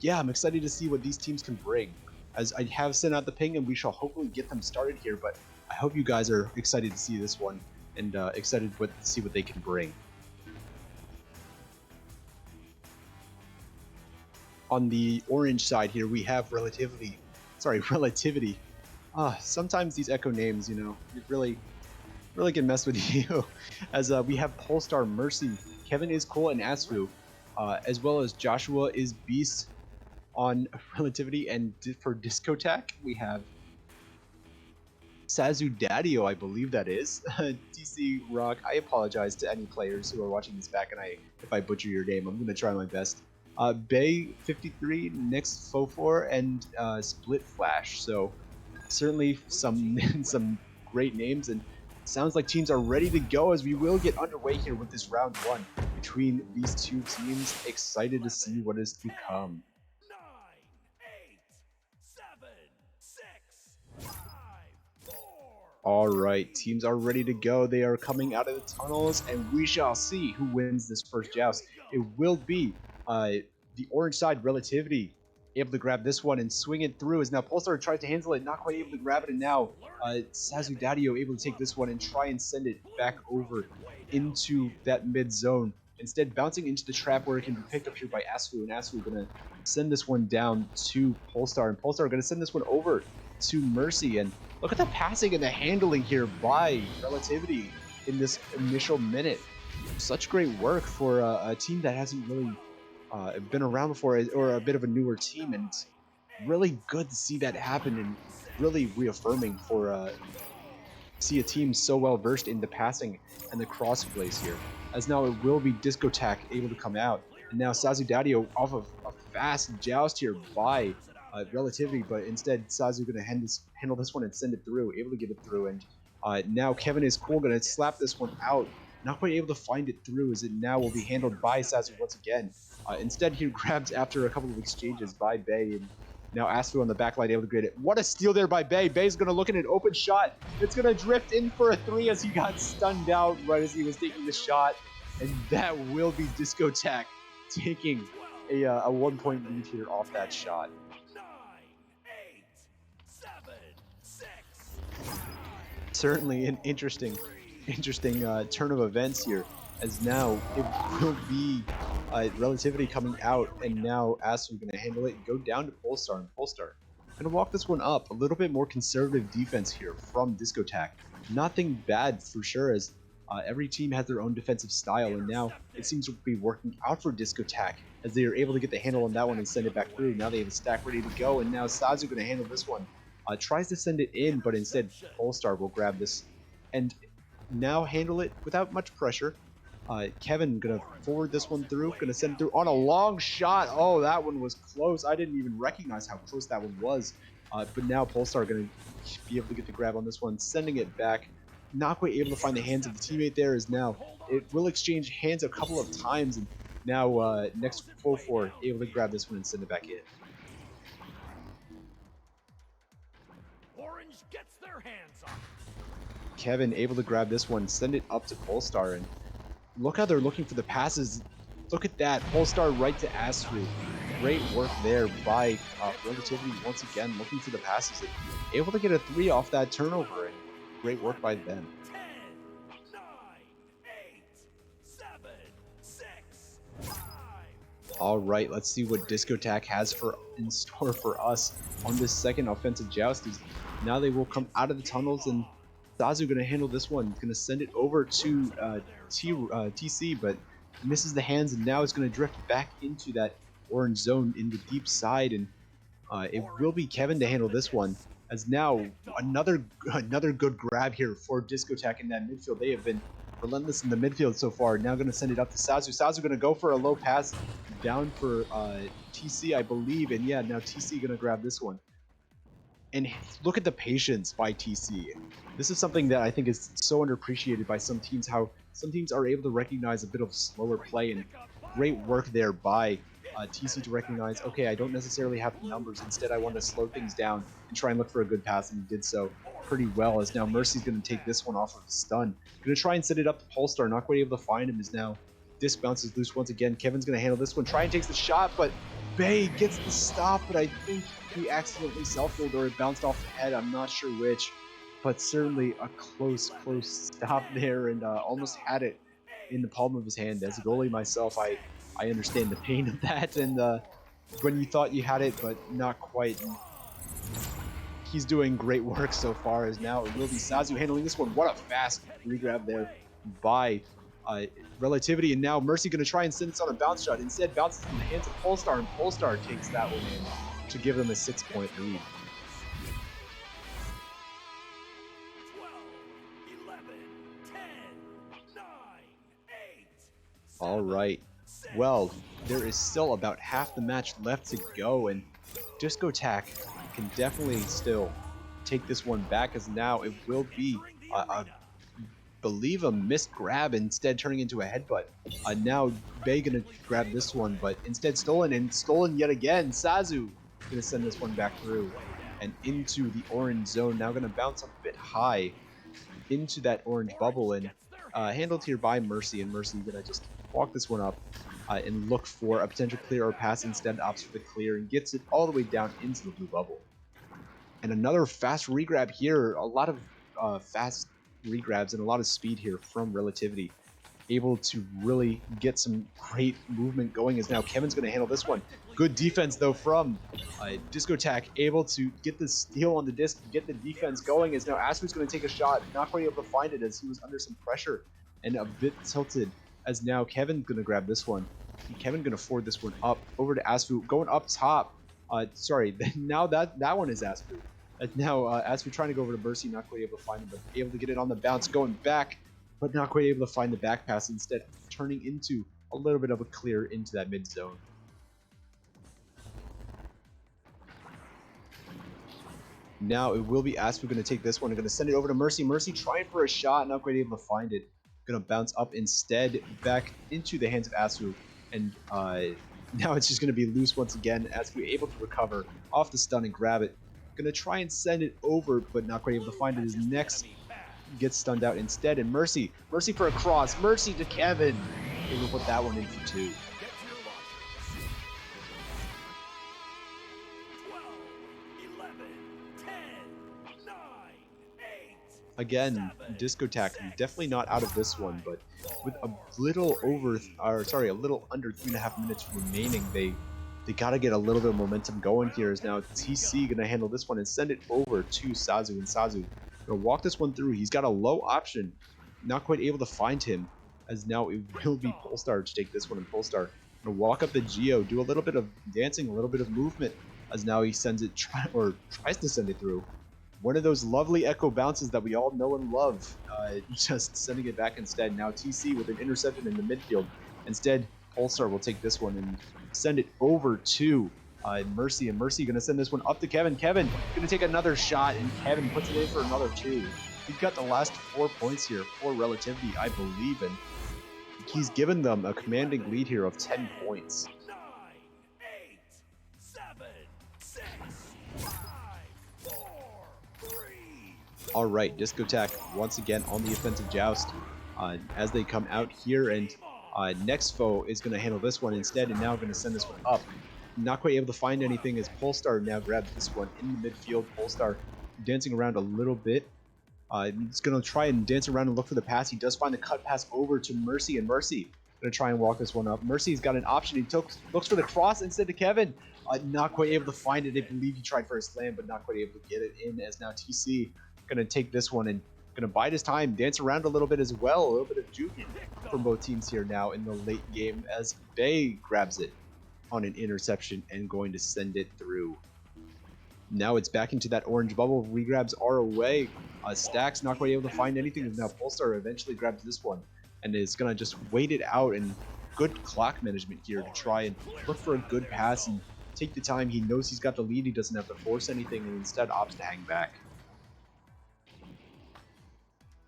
Speaker 1: yeah, I'm excited to see what these teams can bring. As I have sent out the ping, and we shall hopefully get them started here, but I hope you guys are excited to see this one, and excited to see what they can bring. On the orange side here, we have Relativity. Sometimes these Echo names, you know, it really can mess with you. As we have Polestar, Mercy, Kevin is cool, and Asfu, as well as Joshua is Beast on Relativity, and for Diskottack we have Sazu Daddio, I believe that is. TC Rock, I apologize to any players who are watching this back, and if I butcher your name, I'm gonna try my best. Bay 53, Nix Fofor, and Split Flash. So certainly some great names, and sounds like teams are ready to go as we will get underway here with this round 1 between these two teams. Excited to see what is to come.
Speaker 5: 9, 8, 7, 6, 5, 4.
Speaker 1: All right, teams are ready to go. They are coming out of the tunnels, and we shall see who wins this first joust. It will be the orange side, Relativity, able to grab this one and swing it through, as now Pulsar tries to handle it, not quite able to grab it, and now Sazu Daddio able to take this one and try and send it back over into that mid zone. Instead, bouncing into the trap where it can be picked up here by Asfu, and Asfu going to send this one down to Polestar, and Polestar going to send this one over to Mercy. And look at the passing and the handling here by Relativity in this initial minute. Such great work for a team that hasn't really been around before, or a bit of a newer team, and it's really good to see that happen, and really reaffirming for see a team so well versed in the passing and the cross plays here. As now it will be Diskottack able to come out, and now Sazu Daddio off of a fast joust here by Relativity, but instead Sazu going to handle this one and send it through, able to get it through, and now Kevin is cool, going to slap this one out. Not quite able to find it through, as it now will be handled by Sazu once again. Instead, he grabs after a couple of exchanges by Bay, and now Asfu on the backline able to get it. What a steal there by Bay. Bay's going to look at an open shot. It's going to drift in for a 3 as he got stunned out right as he was taking the shot. And that will be Diskottack taking a 1-point lead here off that shot.
Speaker 5: 9, 8, 7, 6.
Speaker 1: Certainly an interesting turn of events here, as now it will be Relativity coming out, and now Asu going to handle it and go down to Polestar, and Polestar going to walk this one up. A little bit more conservative defense here from Diskottack. Nothing bad for sure, as every team has their own defensive style, and now it seems to be working out for Diskottack as they are able to get the handle on that one and send it back through. Now they have a stack ready to go, and now Sazu going to handle this one. Tries to send it in, but instead Polestar will grab this and now handle it without much pressure. Kevin gonna forward this one through, gonna send it through on a long shot. Oh, that one was close. I didn't even recognize how close that one was. But now Polestar gonna be able to get the grab on this one, sending it back. Not quite able to find the hands of the teammate there, as now it will exchange hands a couple of times, and now next full four able to grab this one and send it back in.
Speaker 5: Orange gets their hands on.
Speaker 1: Kevin able to grab this one, send it up to Polestar, and look how they're looking for the passes. Look at that, Polestar right to Astru. Great work there by Relativity once again, looking for the passes and able to get a 3 off that turnover, and great work by them.
Speaker 5: 10, 9, 8, 7, 6, 5.
Speaker 1: All right, let's see what Diskottack has in store for us on this second offensive joust. Now they will come out of the tunnels, and Sazu going to handle this one. Going to send it over to TC, but misses the hands, and now it's going to drift back into that orange zone in the deep side, and it will be Kevin to handle this one. As now another good grab here for Diskottack in that midfield. They have been relentless in the midfield so far. Now going to send it up to Sazu. Sazu going to go for a low pass down for TC, I believe, and yeah, now TC going to grab this one. And look at the patience by TC. This is something that I think is so underappreciated by some teams, how some teams are able to recognize a bit of slower play, and great work there by TC to recognize, okay, I don't necessarily have the numbers, instead I want to slow things down and try and look for a good pass, and he did so pretty well, as now Mercy's going to take this one off of the stun. Going to try and set it up to Polestar, not quite able to find him, as now Disc bounces loose once again. Kevin's going to handle this one, try and takes the shot, but Bay gets the stop, but I think he accidentally self-rolled, or it bounced off the head, I'm not sure which, but certainly a close stop there, and almost had it in the palm of his hand. As a goalie myself, I understand the pain of that, and when you thought you had it, but not quite. And he's doing great work so far, as now it will be Sazu handling this one. What a fast regrab there by Relativity, and now Mercy going to try and send this on a bounce shot. Instead, bounces in the hands of Polestar, and Polestar takes that one in to give them a 6-point lead.
Speaker 5: 12, 11, 10, 9, 8.
Speaker 1: All right. Well, there is still about half the match left to go, and Diskottack can definitely still take this one back, as now it will be believe a missed grab, instead turning into a headbutt. Now Bay gonna grab this one, but instead stolen, and stolen yet again. Sazu gonna send this one back through and into the orange zone. Now gonna bounce up a bit high into that orange bubble, and handled here by Mercy, and Mercy gonna just walk this one up and look for a potential clear or pass. Instead opts for the clear and gets it all the way down into the blue bubble. And another fast regrab here, a lot of fast regrabs and a lot of speed here from Relativity. Able to really get some great movement going, as now Kevin's going to handle this one. Good defense though from Diskottack, able to get the steal on the disc, get the defense going, as now Asu's going to take a shot, not quite able to find it as he was under some pressure and a bit tilted, as now Kevin's going to grab this one. Kevin going to forward this one up over to Asu, going up top. Sorry, now that one is Asu. Now Asu trying to go over to Mercy, not quite able to find him, but able to get it on the bounce, going back, but not quite able to find the back pass, instead turning into a little bit of a clear into that mid zone. Now it will be Asu going to take this one and going to send it over to Mercy. Mercy trying for a shot, not quite able to find it. Going to bounce up instead back into the hands of Asu, and now it's just going to be loose once again. Asu able to recover off the stun and grab it. Going to try and send it over, but not quite able to find it. His next gets stunned out instead, and Mercy for a cross. Mercy to Kevin. Able to put that one in for 2.
Speaker 5: 12, 11, 10, 9, 8,
Speaker 1: Again, Diskottack definitely not out of this one, but with a little over, or sorry, a little under 3.5 minutes remaining, they gotta get a little bit of momentum going here. Is now TC gonna handle this one and send it over to Sazu, and Sazu gonna walk this one through. He's got a low option, not quite able to find him, as now it will be Polestar to take this one, and Polestar gonna walk up the Geo, do a little bit of dancing, a little bit of movement, as now he sends it, tries to send it through. One of those lovely echo bounces that we all know and love, just sending it back instead. Now TC with an interception in the midfield. Instead, Polestar will take this one and send it over to Mercy, and Mercy going to send this one up to Kevin. Kevin going to take another shot, and Kevin puts it in for another 2. He's got the last 4 points here for Relativity, I believe, and he's given them a commanding lead here of 10 points.
Speaker 5: 9, 8, 7, 6, 5, 4, 3.
Speaker 1: All right, Diskottack once again on the offensive joust as they come out here, and next foe is going to handle this one instead, and now going to send this one up. Not quite able to find anything as Polestar now grabs this one in the midfield. Polestar dancing around a little bit. He's going to try and dance around and look for the pass. He does find the cut pass over to Mercy, and Mercy going to try and walk this one up. Mercy's got an option. He looks for the cross instead to Kevin. Not quite able to find it. I believe he tried for a slam, but not quite able to get it in, as now TC going to take this one and going to bide his time, dance around a little bit as well. A little bit of juking from both teams here now in the late game, as Bay grabs it on an interception and going to send it through. Now it's back into that orange bubble. Regrabs are away. Stacks not quite able to find anything, and now Polestar eventually grabs this one and is going to just wait it out, and good clock management here to try and look for a good pass and take the time. He knows he's got the lead. He doesn't have to force anything, and instead opts to hang back.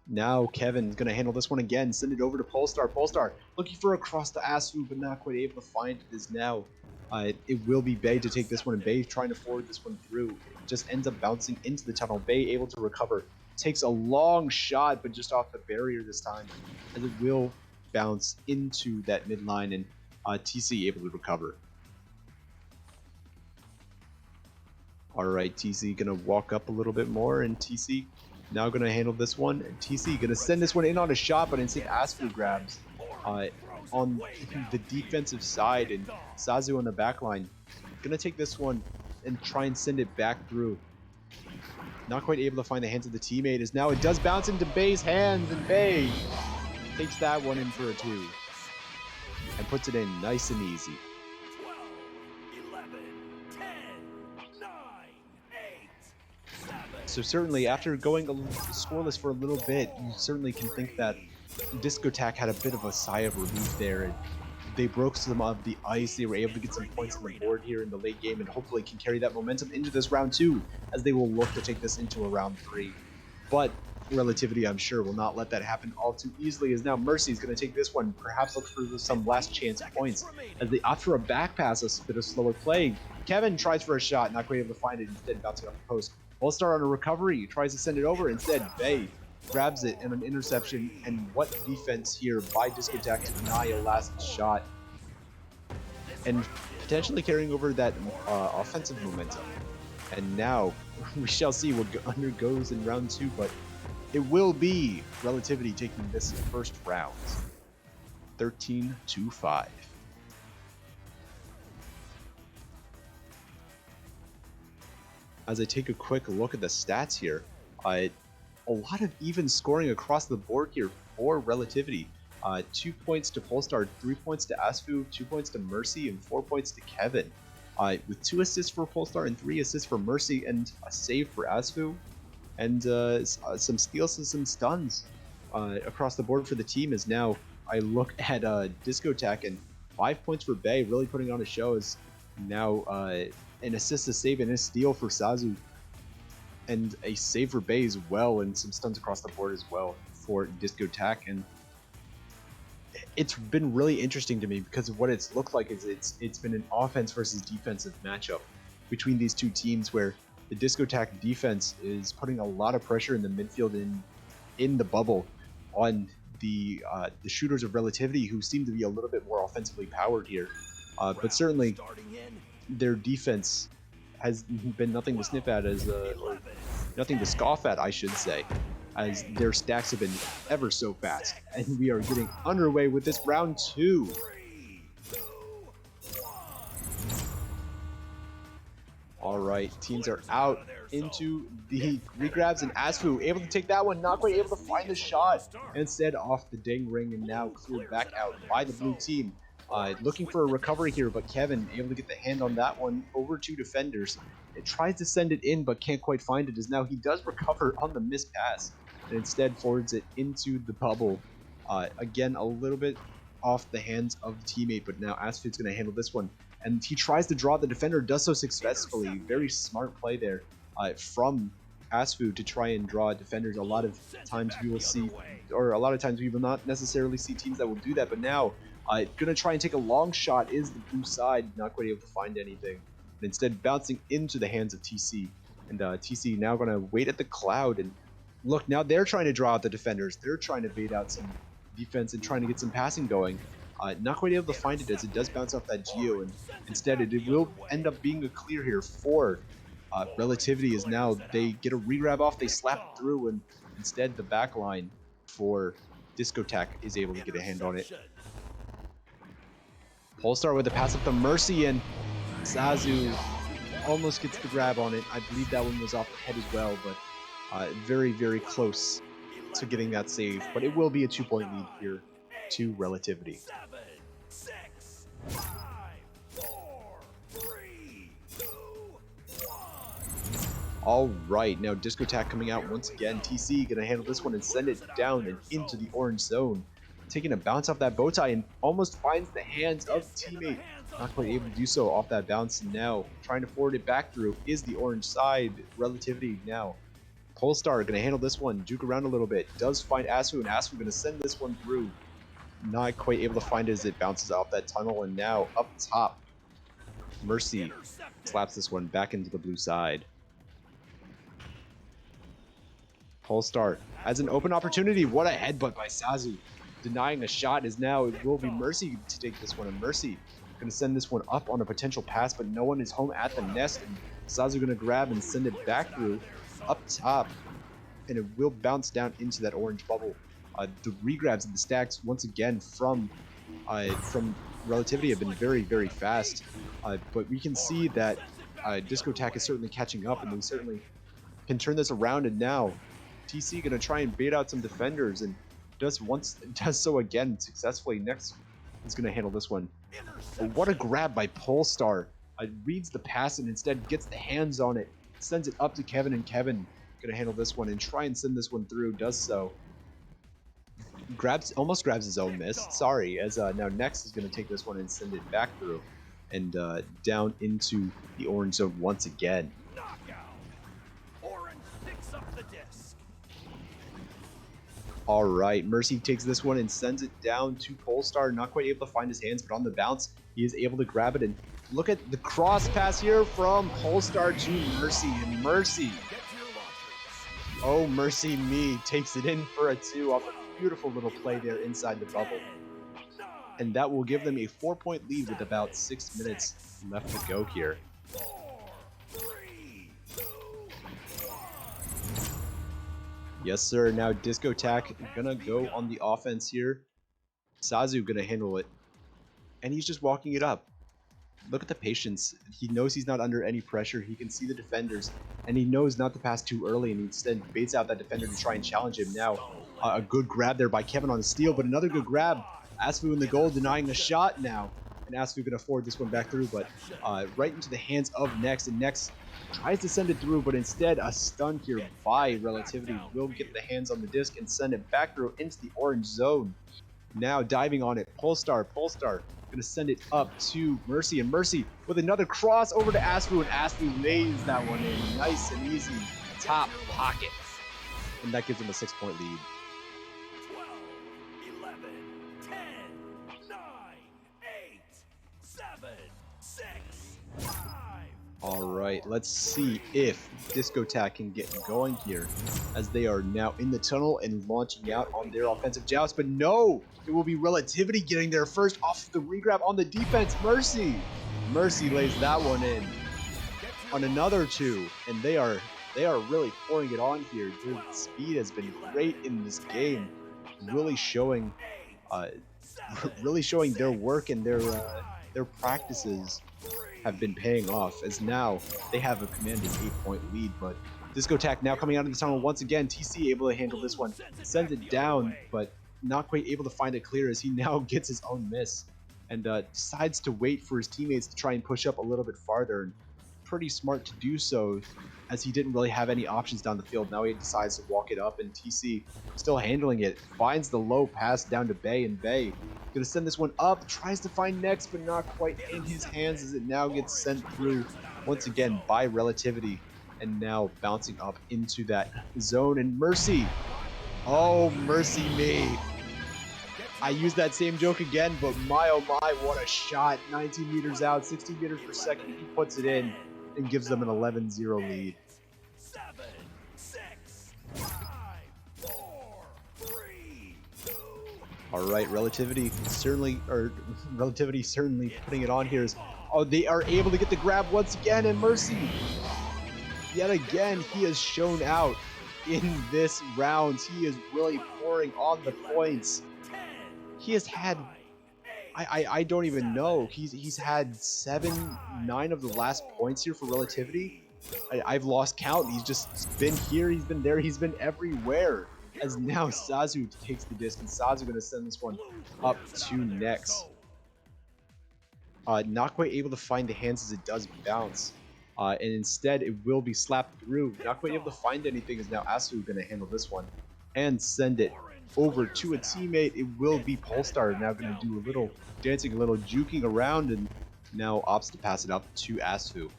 Speaker 1: Now Kevin's going to handle this one again, send it over to Polestar. Polestar looking for a cross to Asu, but not quite able to find it. Is now it will be Bay to take this one, and Bay trying to forward this one through. It just ends up bouncing into the tunnel. Bay able to recover. Takes a long shot, but just off the barrier this time, as it will bounce into that midline, and TC able to recover. All right, TC going to walk up a little bit more, and TC now going to handle this one. And TC going to send this one in on a shot, but instead Asper grabs on the defensive side, and Sazu on the back line. Going to take this one and try and send it back through. Not quite able to find the hands of the teammate, as now it does bounce into Bay's hands, and Bay takes that one in for a 2 and puts it in nice and easy.
Speaker 5: 12, 11, 10, 9, 8, 7.
Speaker 1: So certainly after going scoreless for a little bit, you certainly can think that Diskottack had a bit of a sigh of relief there, and they broke some of the ice. They were able to get some points on the board here in the late game, and hopefully can carry that momentum into this round 2, as they will look to take this into a round 3. But Relativity, I'm sure, will not let that happen all too easily, as now Mercy is going to take this one, perhaps look for some last chance points, as they opt for a back pass, a bit of slower play. Kevin tries for a shot, not quite able to find it, instead bouncing off the post. Polestar on a recovery, tries to send it over, instead Bay grabs it and an interception, and what defense here by Diskottack to deny a last shot, and potentially carrying over that offensive momentum. And now we shall see what undergoes in round 2, but it will be Relativity taking this first round, 13-5. As I take a quick look at the stats here, a lot of even scoring across the board here for Relativity. 2 points to Polestar, 3 points to Asfu, 2 points to Mercy, and 4 points to Kevin. With 2 assists for Polestar and 3 assists for Mercy, and a save for Asfu, and some steals and some stuns across the board for the team. As now I look at Diskottack, and 5 points for Bay, really putting on a show, as now an assist, a save, and a steal for Sazu, and a save for Bay as well, and some stuns across the board as well for Diskottack. And it's been really interesting to me, because what it's looked like is it's been an offense versus defensive matchup between these two teams, where the Diskottack defense is putting a lot of pressure in the midfield in the bubble on the shooters of Relativity, who seem to be a little bit more offensively powered here. But certainly their defense has been nothing to sniff at, or nothing to scoff at, I should say. as their stacks have been ever so fast. And we are getting underway with this round 2. All right, teams are out into the regrabs, and Asfu able to take that one, not quite able to find the shot. Instead, off the ding ring, and now cleared back out by the blue team. Looking for a recovery here, but Kevin able to get the hand on that one over 2 defenders. It tries to send it in, but can't quite find it, as now he does recover on the missed pass, and instead forwards it into the bubble. Again, a little bit off the hands of the teammate, but now Asfu's going to handle this one. And he tries to draw the defender, does so successfully. Very smart play there from Asfu to try and draw defenders. A lot of times we will see, or a lot of times we will not necessarily see teams that will do that, but now gonna try and take a long shot is the blue side, not quite able to find anything. And instead bouncing into the hands of TC. And TC now gonna wait at the cloud, and look, now they're trying to draw out the defenders. They're trying to bait out some defense and trying to get some passing going. Not quite able to find it, as it does bounce off that Geo, and instead it will end up being a clear here for Relativity, as now they get a regrab off, they slap it through, and instead the back line for Diskottack is able to get a hand on it. Polestar with a pass up to Mercy, and Zazu almost gets the grab on it. I believe that one was off the head as well, but very, very close to getting that save. But it will be a 2-point lead here to Relativity.
Speaker 5: 7, 6, 5, 4, 3, 2, 1.
Speaker 1: All right, now Diskottack coming out once again. TC gonna handle this one and send it down and into the orange zone, taking a bounce off that bow tie and almost finds the hands of the teammate. Not quite able to do so off that bounce, and now trying to forward it back through is the orange side. Relativity now. Polestar gonna handle this one, juke around a little bit, does find Asfu, and Asfu gonna send this one through. Not quite able to find it as it bounces off that tunnel, and now up top, Mercy slaps this one back into the blue side. Polestar has an open opportunity. What a headbutt by Zazu. Denying a shot, is now it will be Mercy to take this one, and Mercy gonna send this one up on a potential pass, but no one is home at the nest, and Zazu gonna grab and send it back through up top, and it will bounce down into that orange bubble. The regrabs and the stacks once again from Relativity have been very, very fast, but we can see that Diskottack is certainly catching up, and we certainly can turn this around. And now TC gonna try and bait out some defenders, and does so again successfully. Next is gonna handle this one. But what a grab by Polestar! Reads the pass and instead gets the hands on it, sends it up to Kevin, and Kevin gonna handle this one and try and send this one through. Does so. Almost grabs his own miss. Sorry, as now Next is gonna take this one and send it back through, and down into the orange zone once again.
Speaker 5: Knockout. Orange picks up the disc.
Speaker 1: All right, Mercy takes this one and sends it down to Polestar. Not quite able to find his hands, but on the bounce, he is able to grab it. And look at the cross pass here from Polestar to Mercy, and Mercy, oh Mercy me, takes it in for a 2 off a beautiful little play there inside the bubble. And that will give them a 4-point lead with about 6 minutes left to go here.
Speaker 5: 4, 3, 2, 1.
Speaker 1: Yes, sir. Now Diskottack gonna go on the offense here. Zazu gonna handle it, and he's just walking it up. Look at the patience. He knows he's not under any pressure. He can see the defenders, and he knows not to pass too early, and he instead baits out that defender to try and challenge him. Now, a good grab there by Kevin on the steal, but another good grab. Asfu in the goal, denying the shot now, and Asfu gonna forward this one back through, but right into the hands of Next, and Next tries to send it through, but instead a stun here by Relativity will get the hands on the disc and send it back through into the orange zone. Now diving on it, Polestar gonna send it up to Mercy, and Mercy with another cross over to Asfu, and Asfu lays that one in nice and easy, top pocket, and that gives him a 6-point lead.
Speaker 5: 12, 11, 10, 9, 8, 7, 6, 5.
Speaker 1: All right, let's see if Diskottack can get going here, as they are now in the tunnel and launching out on their offensive joust. But no, it will be Relativity getting there first off the regrab on the defense. Mercy lays that one in on another 2, and they are they are really pouring it on here. Their speed has been great in this game, really showing, really showing their work and their practices have been paying off. As now they have a commanding 8-point lead, but Diskottack now coming out of the tunnel once again. TC able to handle this one, sends it down, but not quite able to find it clear as he now gets his own miss and decides to wait for his teammates to try and push up a little bit farther. And pretty smart to do so, as he didn't really have any options down the field. Now he decides to walk it up, and TC still handling it, finds the low pass down to Bay, and Bay gonna send this one up, tries to find next, but not quite in his hands as it now gets sent through once again by Relativity, and now bouncing up into that zone. And Mercy, oh mercy me, I used that same joke again, but my oh my, what a shot. 19 meters out, 16 meters per second, he puts it in and gives them an 11-0 lead.
Speaker 5: 7, 6, 5, 4, 3, 2.
Speaker 1: All right, Relativity certainly putting it on here. Oh, they are able to get the grab once again, and Mercy, yet again, he has shown out in this round. He is really pouring on the points. He has had, I don't even know. He's had 7, 9 of the last points here for Relativity. I've lost count. He's just been here, he's been there, he's been everywhere. As now Sazu takes the disc, and Sazu gonna send this one up to next. Not quite able to find the hands as it does bounce. And instead it will be slapped through. Not quite able to find anything as now Asu gonna handle this one and send it over to a teammate. It will be Polestar now going to do a little dancing, a little juking around, and now opts to pass it up to Asu.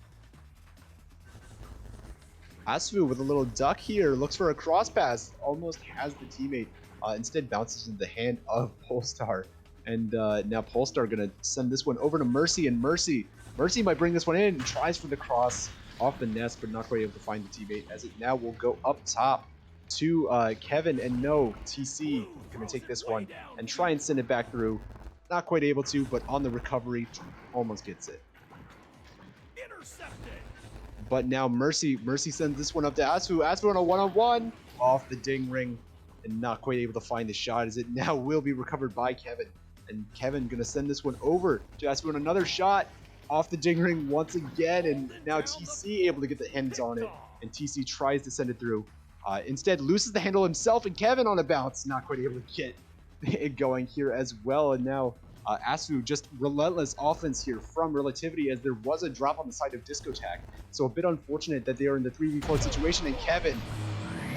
Speaker 1: Asu with a little duck here, looks for a cross pass, almost has the teammate, instead bounces into the hand of Polestar. And now Polestar going to send this one over to Mercy, and Mercy might bring this one in, and tries for the cross off the nest, but not quite able to find the teammate, as it now will go up top to Kevin, and no, TC gonna take this one and try and send it back through. Not quite able to, but on the recovery, almost gets it.
Speaker 5: Intercepted.
Speaker 1: But now Mercy sends this one up to Asu. Asu on a one-on-one off the ding ring, and not quite able to find the shot, as it now will be recovered by Kevin. And Kevin gonna send this one over to Asu on another shot off the ding ring once again, and now TC able to get the hands on it, and TC tries to send it through. Instead loses the handle himself, and Kevin on a bounce, not quite able to get it going here as well. And now Asu, just relentless offense here from Relativity, as there was a drop on the side of Diskottack. So a bit unfortunate that they are in the 3v4 situation, and Kevin,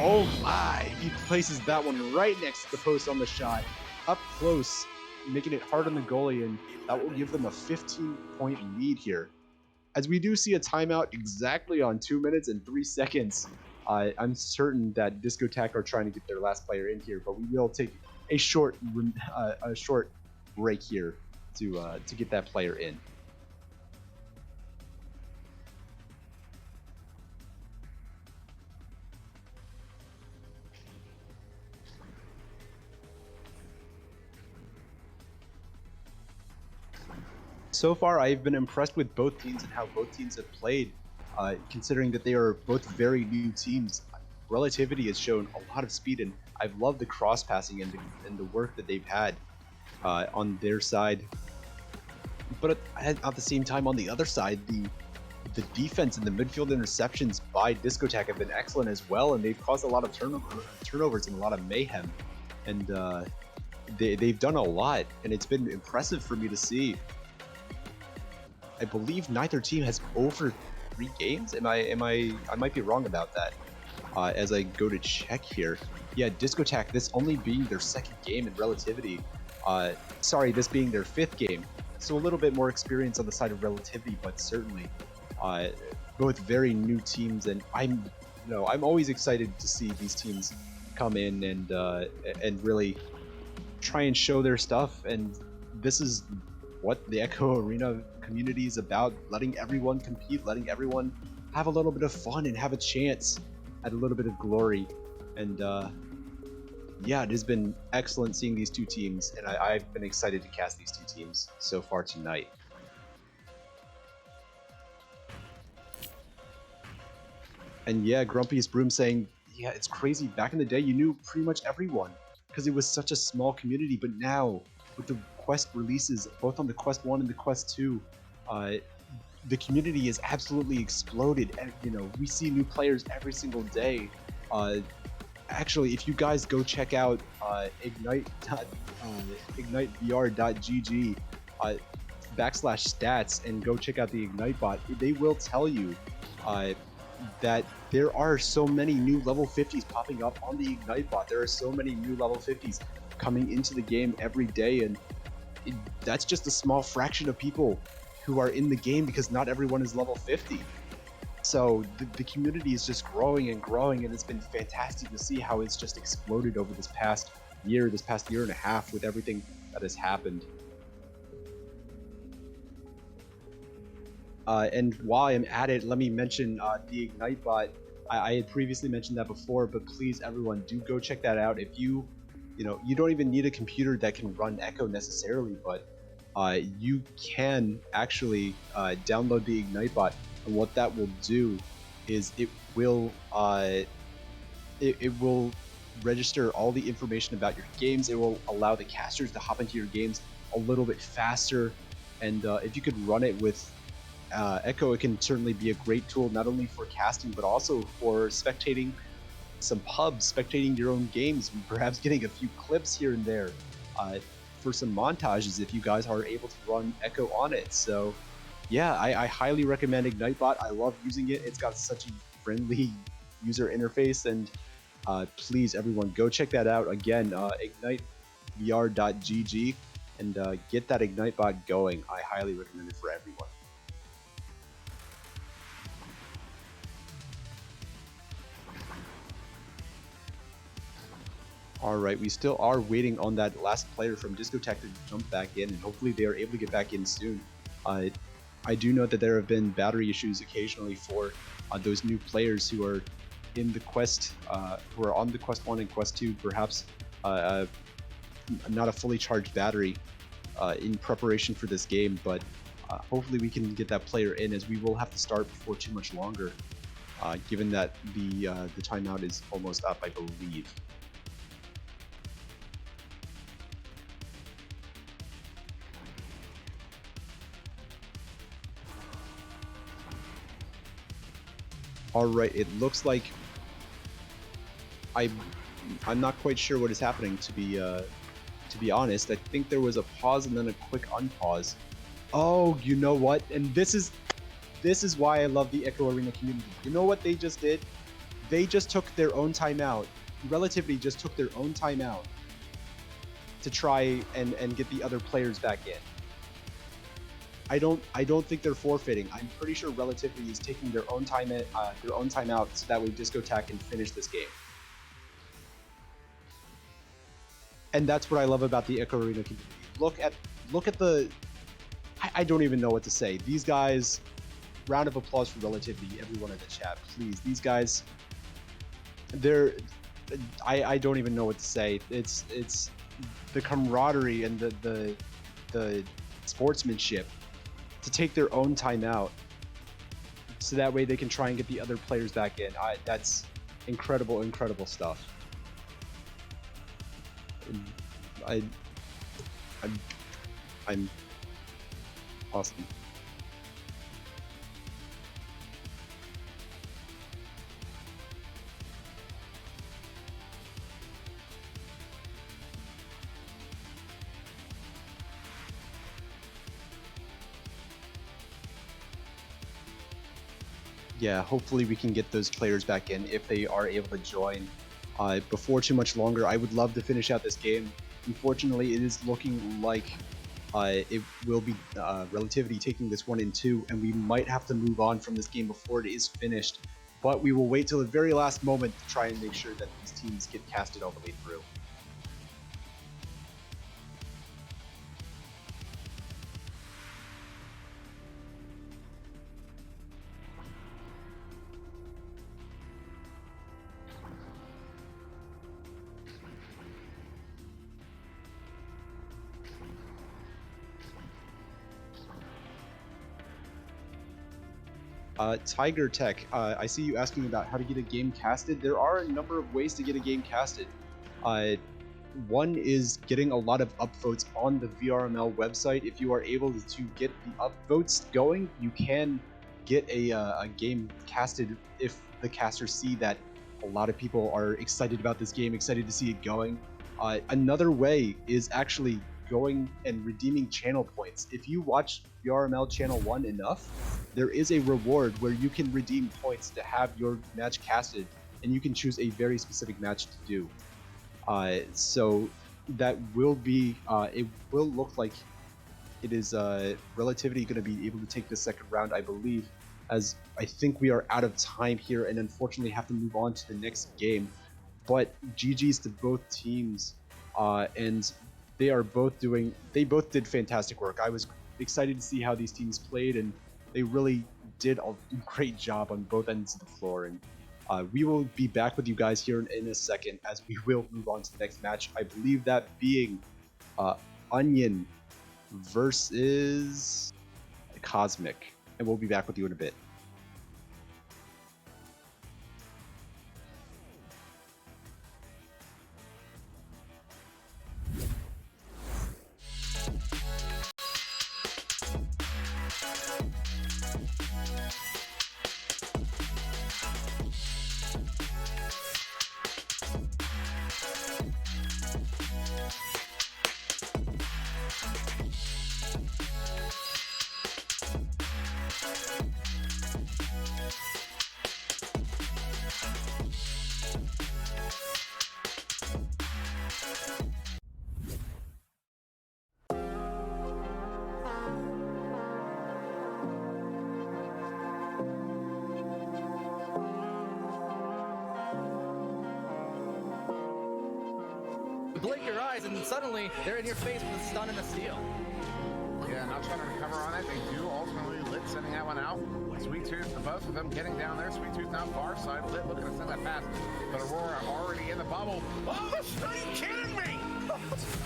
Speaker 1: oh my, he places that one right next to the post on the shot, up close, making it hard on the goalie, and that will give them a 15-point lead here. As we do see a timeout exactly on 2 minutes and 3 seconds. I'm certain that Diskottack are trying to get their last player in here, but we will take a short break here to get that player in. So far, I've been impressed with both teams and how both teams have played. Considering that they are both very new teams, Relativity has shown a lot of speed, and I've loved the cross passing and the work that they've had on their side. But at the same time, on the other side, the defense and the midfield interceptions by Diskottack have been excellent as well, and they've caused a lot of turnovers and a lot of mayhem. And they've done a lot, and it's been impressive for me to see. I believe neither team has over 3 games. I might be wrong about that. As I go to check here, yeah, Diskottack, this only being their 2nd game in Relativity. Sorry, this being their 5th game. So a little bit more experience on the side of Relativity, but certainly both very new teams. And I'm always excited to see these teams come in and really try and show their stuff. And this is what the Echo Arena community is about, letting everyone compete, letting everyone have a little bit of fun and have a chance at a little bit of glory. And yeah, it has been excellent seeing these two teams, and I've been excited to cast these two teams so far tonight. And yeah, Grumpiest Broom saying, yeah, it's crazy. Back in the day, you knew pretty much everyone because it was such a small community. But now, with the Quest releases, both on the Quest 1 and the Quest 2, the community has absolutely exploded. And, you know, we see new players every single day. Actually, if you guys go check out ignitevr.gg /stats and go check out the Ignite bot, they will tell you that there are so many new level 50s popping up on the Ignite bot. There are so many new level 50s coming into the game every day, and that's just a small fraction of people who are in the game because not everyone is level 50. So the community is just growing and growing, and it's been fantastic to see how it's just exploded over this past year and a half with everything that has happened. And while I'm at it, let me mention the Ignite bot. I had previously mentioned that before, but please, everyone, do go check that out. If you don't even need a computer that can run Echo necessarily, but you can actually download the Ignite bot, and what that will do is it will register all the information about your games. It will allow the casters to hop into your games a little bit faster, and if you could run it with Echo, it can certainly be a great tool not only for casting but also for spectating some pubs, spectating your own games, perhaps getting a few clips here and there for some montages if you guys are able to run Echo on it. So yeah, I highly recommend IgniteBot. I love using it. It's got such a friendly user interface, and please, everyone, go check that out. Again, ignitevr.gg, and get that IgniteBot going. I highly recommend it for everyone. Alright, we still are waiting on that last player from Diskottack to jump back in, and hopefully they are able to get back in soon. I do know that there have been battery issues occasionally for those new players who are in the quest, who are on the Quest 1 and Quest 2, perhaps not a fully charged battery in preparation for this game, but hopefully we can get that player in, as we will have to start before too much longer, given that the timeout is almost up, I believe. Alright, it looks like I'm not quite sure what is happening, to be honest. I think there was a pause and then a quick unpause. Oh, you know what? And this is why I love the Echo Arena community. You know what they just did? They just took their own timeout. Relativity just took their own timeout to try and get the other players back in. I don't think they're forfeiting. I'm pretty sure Relativity is taking their own timeout so that way Diskottack can finish this game. And that's what I love about the Echo Arena community. Look at the. I don't even know what to say. These guys. Round of applause for Relativity, everyone in the chat, please. These guys. They're. I don't even know what to say. It's the camaraderie and the sportsmanship to take their own timeout, so that way they can try and get the other players back in. That's incredible stuff. I'm awesome. Yeah, hopefully we can get those players back in if they are able to join before too much longer. I would love to finish out this game. Unfortunately, it is looking like it will be Relativity taking this 1 in 2, and we might have to move on from this game before it is finished. But we will wait till the very last moment to try and make sure that these teams get casted all the way through. Tiger Tech, I see you asking about how to get a game casted. There are a number of ways to get a game casted. One is getting a lot of upvotes on the VRML website. If you are able to get the upvotes going, you can get a game casted if the casters see that a lot of people are excited about this game, excited to see it going. Another way is actually going and redeeming channel points. If you watch VRML Channel 1 enough, there is a reward where you can redeem points to have your match casted, and you can choose a very specific match to do. So that will be, it will look like it is Relativity going to be able to take the second round, I believe, as I think we are out of time here and unfortunately have to move on to the next game. But GG's to both teams, and they both did fantastic work. I was excited to see how these teams played, and they really did a great job on both ends of the floor. And we will be back with you guys here in a second as we will move on to the next match. I believe that being Onion versus Cosmic. And we'll be back with you in a bit.
Speaker 3: Blink your eyes, and suddenly they're in your face with a stun and a steal.
Speaker 4: Yeah, not trying to recover on it. They do ultimately Lit sending that one out. Sweet Tooth, both of them getting down there. Sweet Tooth now far side. Lit looking to send that pass, but Aurora already in the bubble. Oh, are you kidding me?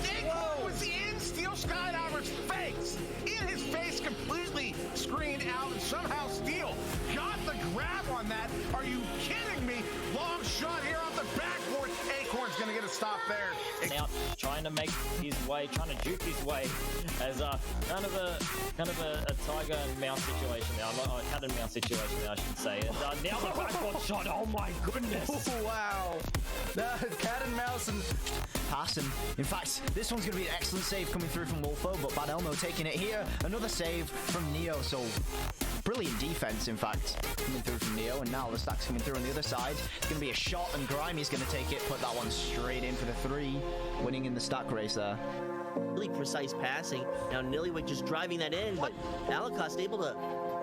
Speaker 4: Nick was in Steel Skydiver's face. In his face, completely screened out, and somehow Steel got the grab on that. Are you kidding me? Long shot here off the backboard. Acorn's gonna get a stop there.
Speaker 6: Out trying to make his way, trying to juke his way as kind of a tiger and mouse situation now, a cat and mouse situation now, I should say. And now the backboard shot. Oh my goodness!
Speaker 7: Oh, wow, the cat and mouse and passing. In fact, this one's going to be an excellent save coming through from Wolfo, but Bad Elmo taking it here. Another save from Neo, so brilliant defense, in fact, coming through from Neo, and now the stack's coming through on the other side. It's going to be a shot, and Grimey's going to take it, put that one straight in for the 3, winning in the stack race there.
Speaker 8: Really precise passing. Now Nillywick just driving that in, but Alacost able to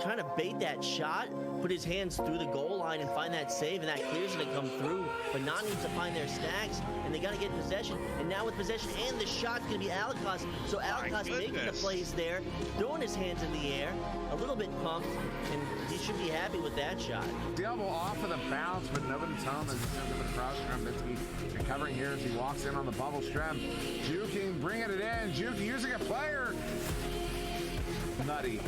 Speaker 8: kind of bait that shot, put his hands through the goal line and find that save, and that clears it and come through. But Not needs to find their stacks, and they got to get possession. And now with possession and the shot's going to be Alacost. So Alacost making the plays there, throwing his hands in the air, a little bit pumped, and he should be happy with that shot.
Speaker 4: Double off of the bounce, but nobody's home. There's a bit of cross. Mitski recovering here as he walks in on the bubble strem. Juking, bringing it in. Juke using a player. Nutty.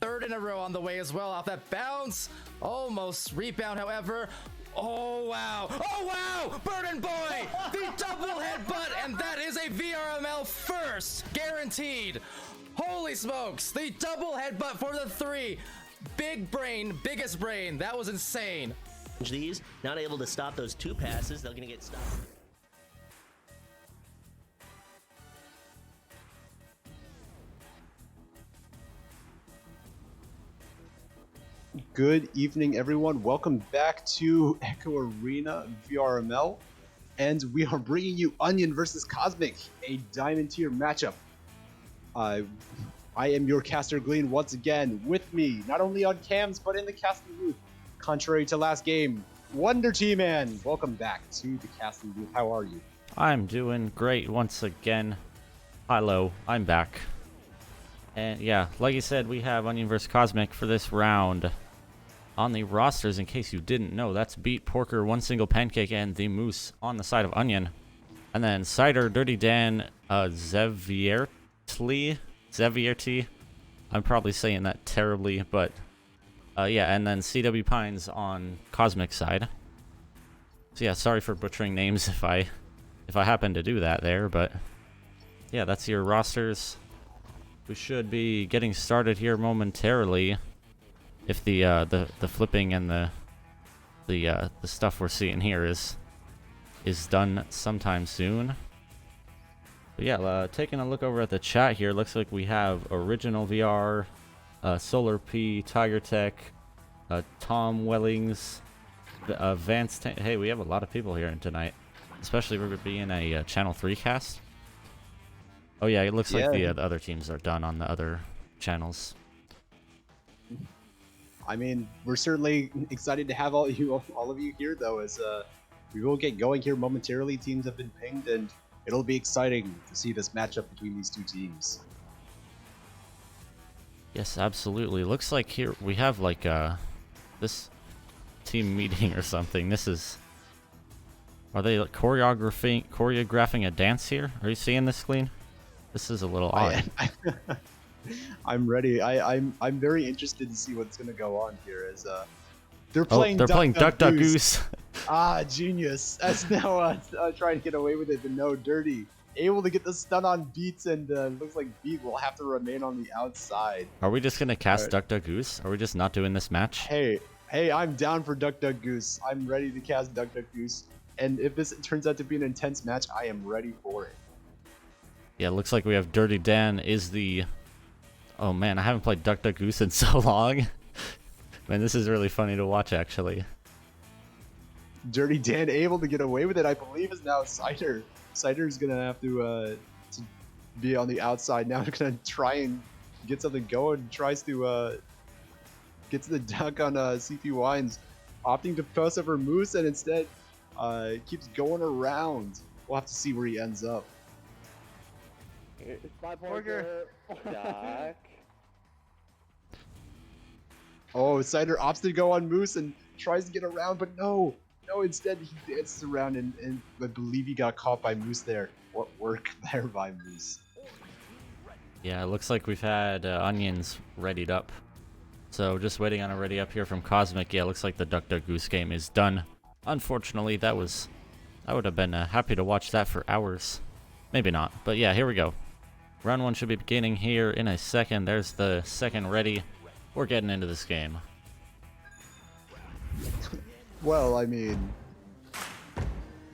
Speaker 3: third in a row on the way as well off that bounce. Almost rebound, however. Oh, wow. Oh, wow. Burden Boy, the double headbutt, and that is a VRML first. Guaranteed. Holy smokes. The double headbutt for the 3. Big brain, biggest brain. That was insane.
Speaker 8: These not able to stop those 2 passes. They're going to get stopped.
Speaker 1: Good evening, everyone. Welcome back to Echo Arena VRML, and we are bringing you Onion versus Cosmic, a Diamond Tier matchup. I am your caster Glean once again. With me, not only on cams but in the casting booth. Contrary to last game, Wonder T-Man. Welcome back to the casting booth. How are you?
Speaker 2: I'm doing great once again. Hello, I'm back. And yeah, like you said, we have Onion vs Cosmic for this round. On the rosters, in case you didn't know, that's Beat, Porker, One Single Pancake, and the Moose on the side of Onion. And then Cider, Dirty Dan, Xevierty. I'm probably saying that terribly, but yeah, and then CW Pines on Cosmic side. So yeah, sorry for butchering names if I happen to do that there, but yeah, that's your rosters. We should be getting started here momentarily, if the flipping and the stuff we're seeing here is done sometime soon. But yeah, taking a look over at the chat here, looks like we have Original VR, Solar P, Tiger Tech, Tom Wellings, Vance. Hey, we have a lot of people here tonight, especially we're being a Channel 3 cast. Oh yeah, it looks like the other teams are done on the other channels.
Speaker 1: I mean, we're certainly excited to have all of you here, though, as we will get going here momentarily. Teams have been pinged, and it'll be exciting to see this matchup between these 2 teams.
Speaker 2: Yes, absolutely. Looks like here we have like this team meeting or something. This is... Are they like, choreographing a dance here? Are you seeing this, Glean? This is a little odd.
Speaker 1: I'm ready. I'm very interested to see what's gonna go on here. As they're
Speaker 2: playing Duck Duck Goose.
Speaker 1: Ah, genius! As now trying to get away with it, but no, Dirty able to get the stun on Beats, and looks like Beat will have to remain on the outside.
Speaker 2: Are we just gonna cast Duck Duck Goose? Are we just not doing this match?
Speaker 1: Hey, I'm down for Duck Duck Goose. I'm ready to cast Duck Duck Goose, and if this turns out to be an intense match, I am ready for it.
Speaker 2: Yeah, looks like we have Dirty Dan is the... Oh man, I haven't played Duck Duck Goose in so long. Man, this is really funny to watch, actually.
Speaker 1: Dirty Dan able to get away with it, I believe, is now Cider. Cider's gonna have to be on the outside now. Gonna try and get something going. Tries to get to the duck on CP Wines, opting to toss over Moose, and instead keeps going around. We'll have to see where he ends up.
Speaker 9: It's my Porker. Duck.
Speaker 1: Oh, Cider opts to go on Moose and tries to get around, but no, instead he dances around, and I believe he got caught by Moose there. What work there by Moose.
Speaker 2: Yeah, it looks like we've had Onions readied up. So just waiting on a ready up here from Cosmic. Yeah, looks like the Duck Duck Goose game is done. Unfortunately, I would have been happy to watch that for hours. Maybe not, but yeah, here we go. Round 1 should be beginning here in a second. There's the second ready. We're getting into this game.
Speaker 1: Well, I mean,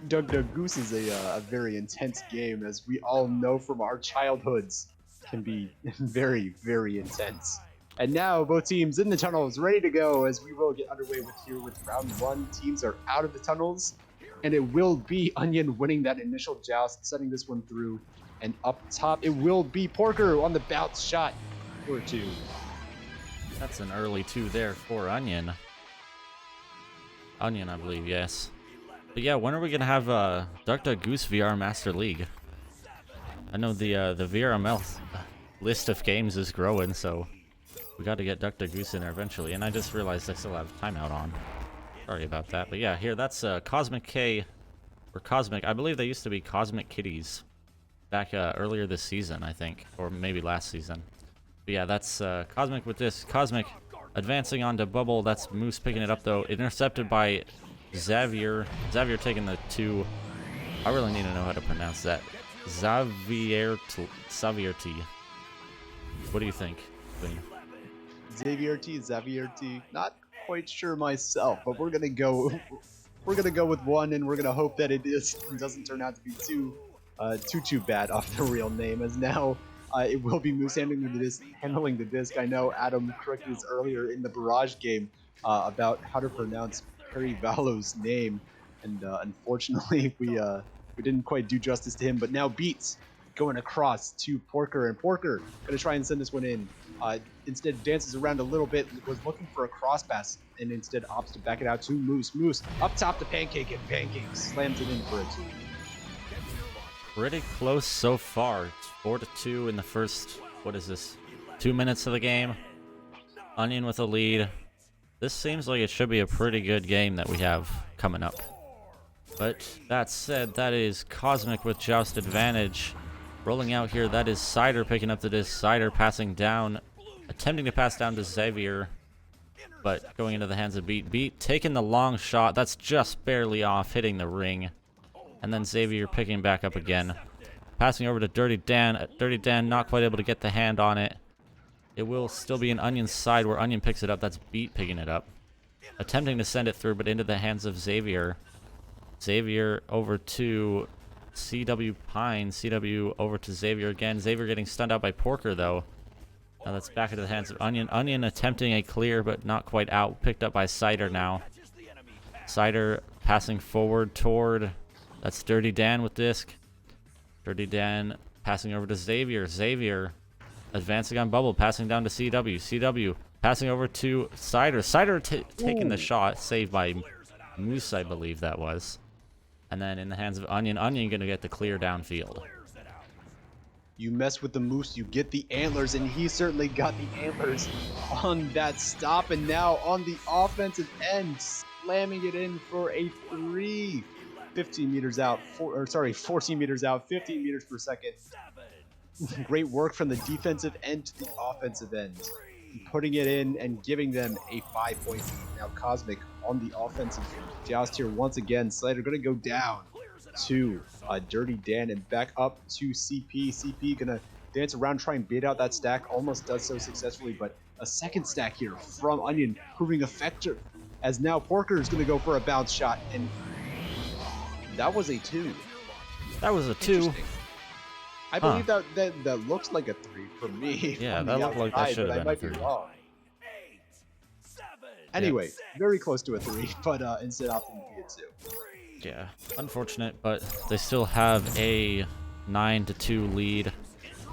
Speaker 1: Duck Duck Goose is a very intense game, as we all know from our childhoods. Can be very, very intense. And now both teams in the tunnels, ready to go, as we will get underway with round 1. Teams are out of the tunnels, and it will be Onion winning that initial joust, setting this one through. And up top, it will be Porker on the bounce shot for 2.
Speaker 2: That's an early 2 there for Onion. Onion, I believe, yes. But yeah, when are we gonna have Duck Duck Goose VR Master League? I know the VRML list of games is growing, so we got to get Duck Duck Goose in there eventually. And I just realized I still have timeout on. Sorry about that. But yeah, here, that's Cosmic K, or Cosmic, I believe they used to be Cosmic Kitties back earlier this season, I think, or maybe last season. But yeah, that's Cosmic with this. Cosmic advancing onto Bubble. That's Moose picking it up, though. Intercepted by Xavier. Xavier taking the 2. I really need to know how to pronounce that. Xavier T. What do you think, Glean?
Speaker 1: Xavier T. Not quite sure myself, but we're gonna go. We're gonna go with 1, and we're gonna hope that it doesn't turn out to be too bad off the real name. As now it will be Moose handling the disc. I know Adam corrected us earlier in the Barrage game about how to pronounce Perry Valo's name, and unfortunately we didn't quite do justice to him. But now Beats going across to Porker, and Porker gonna try and send this one in. Instead dances around a little bit, was looking for a cross pass, and instead opts to back it out to Moose. Moose up top to Pancake, and Pancake slams it in for a 2.
Speaker 2: Pretty close so far. It's 4-2 in the first, 2 minutes of the game. Onion with a lead. This seems like it should be a pretty good game that we have coming up. But that said, that is Cosmic with Joust advantage. Rolling out here, that is Cider picking up the disc. Cider passing down, attempting to pass down to Xavier, but going into the hands of Beat. Beat taking the long shot. That's just barely off, hitting the ring. And then Xavier picking back up again. Passing over to Dirty Dan. Dirty Dan not quite able to get the hand on it. It will still be an Onion's side where Onion picks it up. That's Beat picking it up. Attempting to send it through, but into the hands of Xavier. Xavier over to CW Pine. CW over to Xavier again. Xavier getting stunned out by Porker, though. Now that's back into the hands of Onion. Onion attempting a clear, but not quite out. Picked up by Cider now. Cider passing forward toward... That's Dirty Dan with disc. Dirty Dan passing over to Xavier. Xavier advancing on Bubble, passing down to CW. CW passing over to Cider. Cider taking the shot, saved by Moose, I believe that was. And then in the hands of Onion. Onion going to get the clear downfield.
Speaker 1: You mess with the Moose, you get the antlers, and he certainly got the antlers on that stop. And now on the offensive end, slamming it in for a 3. 14 meters out, 15 meters per second. Great work from the defensive end to the offensive end. Putting it in and giving them a 5-point lead. Now Cosmic on the offensive joust here once again. Cider going to go down to Dirty Dan and back up to CP. CP going to dance around, try and bait out that stack. Almost does so successfully, but a second stack here from Onion proving effective. As now Porker is going to go for a bounce shot, and that was a 2.
Speaker 2: That was a 2.
Speaker 1: I believe that looks like a 3 for me.
Speaker 2: Yeah, that looked like that should have been
Speaker 1: I might be wrong. Anyway, very close to a 3, but instead opting to be a 2.
Speaker 2: Yeah, unfortunate, but they still have a 9-2 lead.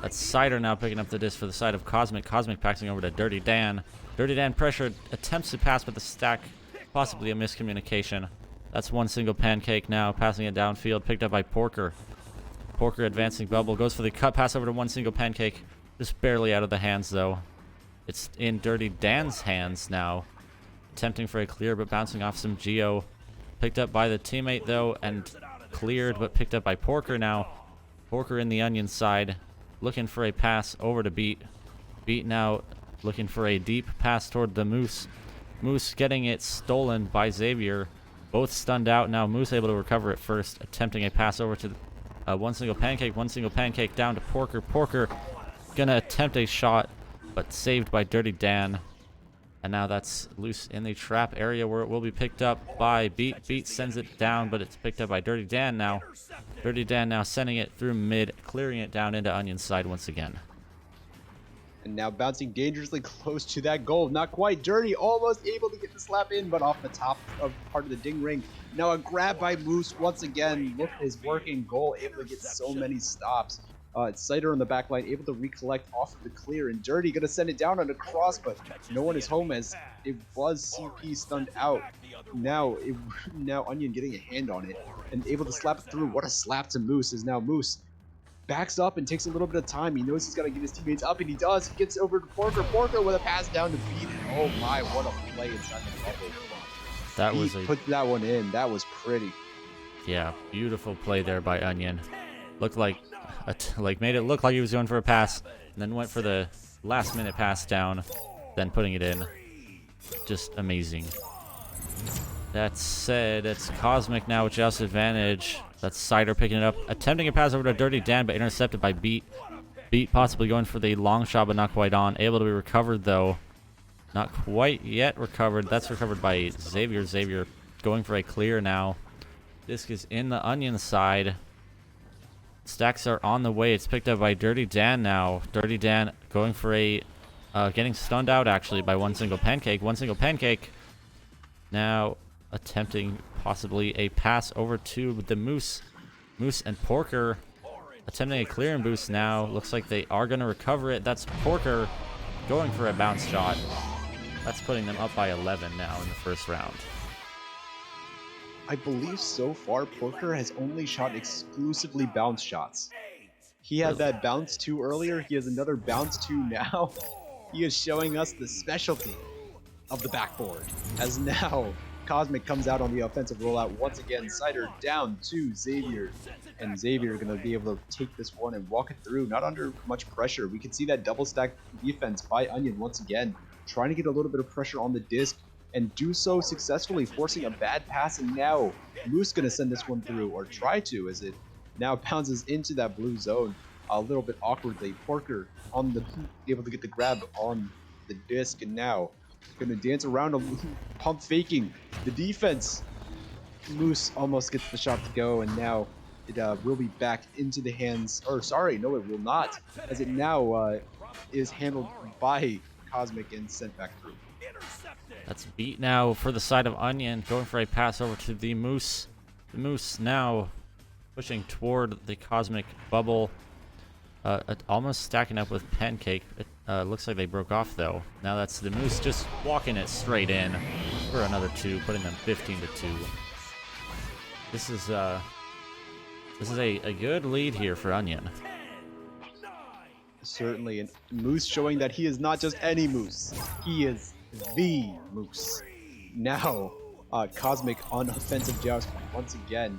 Speaker 2: That's Cider now picking up the disc for the side of Cosmic. Cosmic passing over to Dirty Dan. Dirty Dan pressure, attempts to pass, but the stack, possibly a miscommunication. That's one single Pancake now, passing it downfield, picked up by Porker. Porker advancing Bubble, goes for the cut pass over to one single Pancake. Just barely out of the hands, though. It's in Dirty Dan's hands now. Attempting for a clear, but bouncing off some Geo. Picked up by the teammate, though, and cleared, but picked up by Porker now. Porker in the Onion side, looking for a pass over to Beat. Beat now looking for a deep pass toward the Moose. Moose getting it stolen by Xavier. Both stunned out. Now Moose able to recover it first, attempting a pass over to one single Pancake down to Porker. Porker gonna attempt a shot, but saved by Dirty Dan. And now that's loose in the trap area where it will be picked up by Beat. Beat sends it down, but it's picked up by Dirty Dan now. Dirty Dan now sending it through mid, clearing it down into Onion's side once again.
Speaker 1: And now bouncing dangerously close to that goal. Not quite. Dirty almost able to get the slap in, but off the top of part of the ding ring. Now a grab by Moose once again. Look at his working goal, able to get so many stops. Cider on the back line, able to recollect off of the clear, and Dirty gonna send it down on a cross, but no one is home as it was CP stunned out. Now Onion getting a hand on it and able to slap it through. What a slap to Moose, as now Moose backs up and takes a little bit of time. He knows he's got to get his teammates up, and he does. He gets over to Porker. Porker with a pass down to Beat. Oh my, what a play inside the bubble.
Speaker 2: That
Speaker 1: Beat
Speaker 2: was
Speaker 1: put that one in. That was pretty.
Speaker 2: Yeah, beautiful play there by Onion. Looked like made it look like he was going for a pass, and then went for the last minute pass down, then putting it in. Just amazing. That said, it's Cosmic now with just advantage. That's Cider picking it up, attempting a pass over to Dirty Dan, but intercepted by Beat. Beat possibly going for the long shot, but not quite on. Able to be recovered though. Not quite yet recovered. That's recovered by Xavier. Xavier going for a clear now. Disc is in the Onion side. Stacks are on the way. It's picked up by Dirty Dan now. Dirty Dan going for a... getting stunned out actually by one single pancake. One single pancake. Now attempting possibly a pass over to the Moose. Moose and Porker attempting a clear and boost now. Looks like they are going to recover it. That's Porker going for a bounce shot. That's putting them up by 11 now in the first round.
Speaker 1: I believe so far Porker has only shot exclusively bounce shots. He had that bounce 2 earlier. He has another bounce 2 now. He is showing us the specialty of the backboard. As now Cosmic comes out on the offensive rollout once again. Cider down to Xavier. And Xavier going to be able to take this one and walk it through. Not under much pressure. We can see that double stack defense by Onion once again. Trying to get a little bit of pressure on the disc. And do so successfully, forcing a bad pass. And now Moose going to send this one through. Or try to, as it now bounces into that blue zone. A little bit awkwardly. Porker on the able to get the grab on the disc. And now gonna dance around, pump faking the defense. Moose almost gets the shot to go, and now it will be back into the hands, or sorry, no it will not, as it now is handled by Cosmic and sent back through.
Speaker 2: That's Beat now for the side of Onion, going for a pass over to the Moose. The Moose now pushing toward the Cosmic bubble, almost stacking up with Pancake. It looks like they broke off though. Now that's the Moose just walking it straight in for another 2, putting them 15-2. This is a good lead here for Onion.
Speaker 1: Certainly, and Moose showing that he is not just any Moose. He is the Moose. Now, Cosmic on offensive joust once again.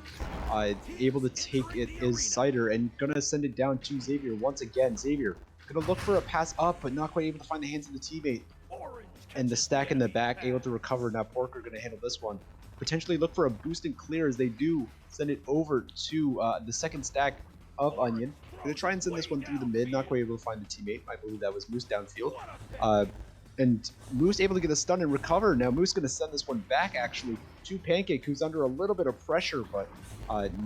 Speaker 1: Able to take it is Cider and gonna send it down to Xavier once again. Xavier gonna look for a pass up, but not quite able to find the hands of the teammate. And the stack in the back able to recover. Now Porker gonna handle this one. Potentially look for a boost and clear as they do send it over to the second stack of Onion. Gonna try and send this one through the mid, not quite able to find the teammate. I believe that was Moose downfield. And Moose able to get a stun and recover. Now Moose going to send this one back actually to Pancake, who's under a little bit of pressure, but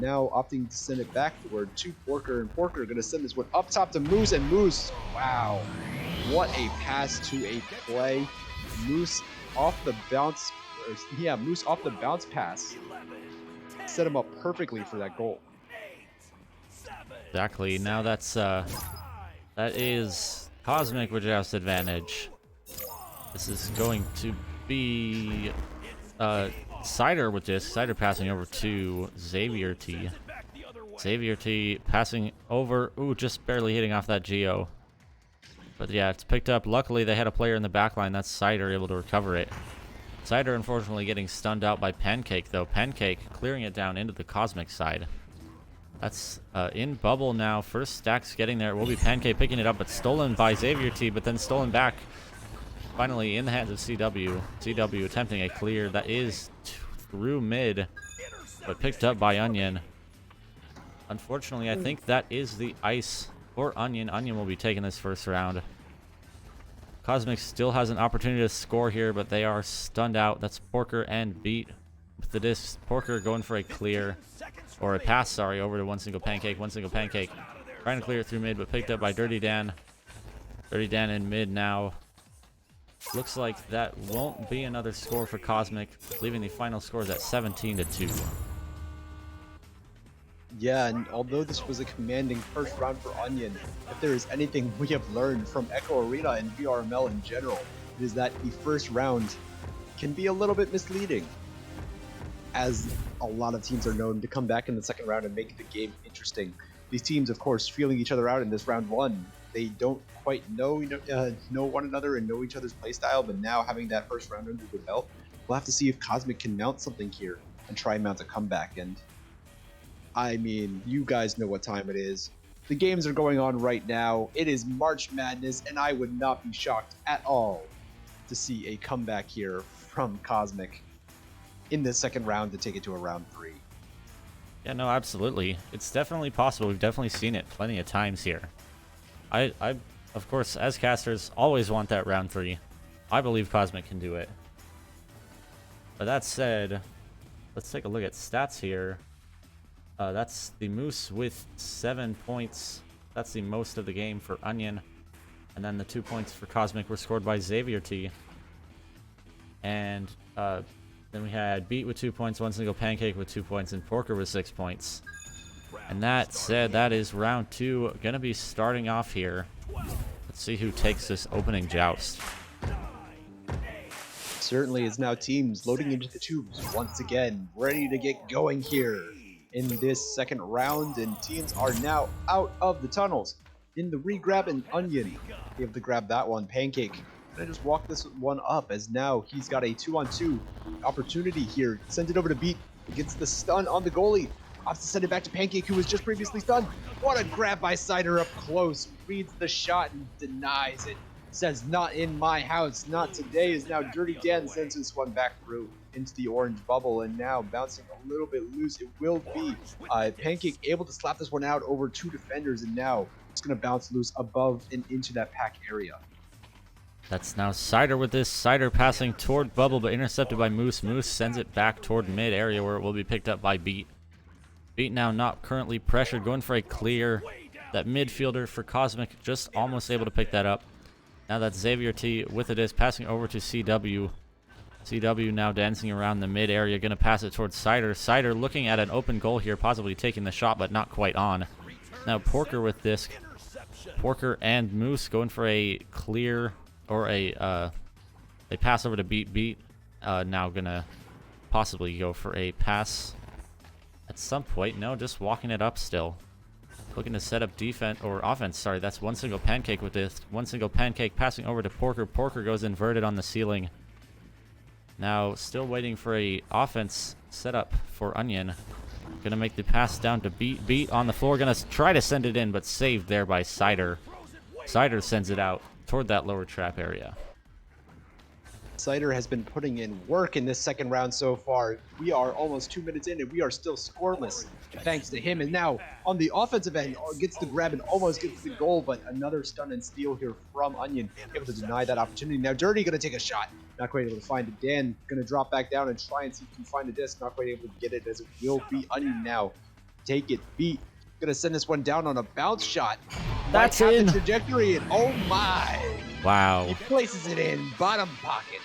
Speaker 1: now opting to send it back forward to Porker. And Porker going to send this one up top to Moose, and Moose, wow, what a pass to a play. Moose off the bounce, Moose off the bounce pass. Set him up perfectly for that goal.
Speaker 2: Exactly. Now that is Cosmic with joust advantage. This is going to be Cider with this. Cider passing over to Xavier T. Xavier T passing over. Ooh, just barely hitting off that Geo. But yeah, it's picked up. Luckily, they had a player in the backline. That's Cider able to recover it. Cider, unfortunately, getting stunned out by Pancake, though. Pancake clearing it down into the Cosmic side. That's in bubble now. First stack's getting there. It will be Pancake picking it up, but stolen by Xavier T, but then stolen back. Finally in the hands of CW. CW attempting a clear that is through mid, but picked up by Onion. Unfortunately, I think that is the ice for Onion. Onion will be taking this first round. Cosmic still has an opportunity to score here, but they are stunned out. That's Porker and Beat with the disc. Porker going for a clear, or a pass, sorry, over to one single Pancake. One single Pancake trying to clear it through mid, but picked up by Dirty Dan. Dirty Dan in mid now. Looks like that won't be another score for Cosmic, leaving the final scores at 17-2.
Speaker 1: Yeah, and although this was a commanding first round for Onion, if there is anything we have learned from Echo Arena and VRML in general, it is that the first round can be a little bit misleading, as a lot of teams are known to come back in the second round and make the game interesting. These teams, of course, feeling each other out in this round one. They don't quite know one another and know each other's playstyle, but now having that first round under the belt, we'll have to see if Cosmic can mount something here and try and mount a comeback. And I mean, you guys know what time it is. The games are going on right now. It is March Madness, and I would not be shocked at all to see a comeback here from Cosmic in the second round to take it to a round 3.
Speaker 2: Yeah, no, absolutely. It's definitely possible. We've definitely seen it plenty of times here. I of course, as casters, always want that round 3. I believe Cosmic can do it. But that said, let's take a look at stats here. That's the Moose with 7 points. That's the most of the game for Onion. And then the 2 points for Cosmic were scored by Xavier T. And then we had Beat with 2 points, One Single Pancake with 2 points, and Porker with 6 points. And that said, that is round 2 gonna be starting off here. Let's see who takes this opening joust.
Speaker 1: Certainly is now teams loading into the tubes once again, ready to get going here in this second round, and teams are now out of the tunnels. In the regrab and Onion, able to grab that one. Pancake gonna just walk this one up, as now he's got a 2-on-2 opportunity here. Sends it over to Beat, gets the stun on the goalie. Opts to send it back to Pancake, who was just previously stunned. What a grab by Cider up close. Reads the shot and denies it. Says, not in my house, not today. Is now Dirty Dan sends this one back through into the orange bubble, and now bouncing a little bit loose. It will be Pancake able to slap this one out over 2 defenders, and now it's going to bounce loose above and into that pack area.
Speaker 2: That's now Cider with this. Cider passing toward Bubble, but intercepted by Moose. Moose sends it back toward mid area, where it will be picked up by Beat. Beat now not currently pressured, going for a clear. That midfielder for Cosmic just almost able to pick that up. Now that's Xavier T with the disc, passing over to CW. CW now dancing around the mid area, going to pass it towards Cider. Cider looking at an open goal here, possibly taking the shot, but not quite on. Now Porker with disc. Porker and Moose going for a clear, or a pass over to Beat. Beat now going to possibly go for a pass at some point. No, just walking it up still. Looking to set up defense or offense. Sorry, that's One Single Pancake with this. One Single Pancake passing over to Porker. Porker goes inverted on the ceiling. Now still waiting for a offense setup for Onion. Gonna make the pass down to Beat. Beat on the floor. Gonna try to send it in, but saved there by Cider. Cider sends it out toward that lower trap area.
Speaker 1: Cider has been putting in work in this second round so far. We are almost 2 minutes in, and we are still scoreless thanks to him. And now on the offensive end, gets the grab and almost gets the goal, but another stun and steal here from Onion, able to deny that opportunity. Now Dirty gonna take a shot, not quite able to find it. Dan gonna drop back down and try and see if he can find a disc, not quite able to get it, as it will be Onion now. Take it. Beat gonna send this one down on a bounce shot.
Speaker 2: That's
Speaker 1: Might have
Speaker 2: in.
Speaker 1: the trajectory, and oh my!
Speaker 2: Wow.
Speaker 1: He places it in bottom pocket.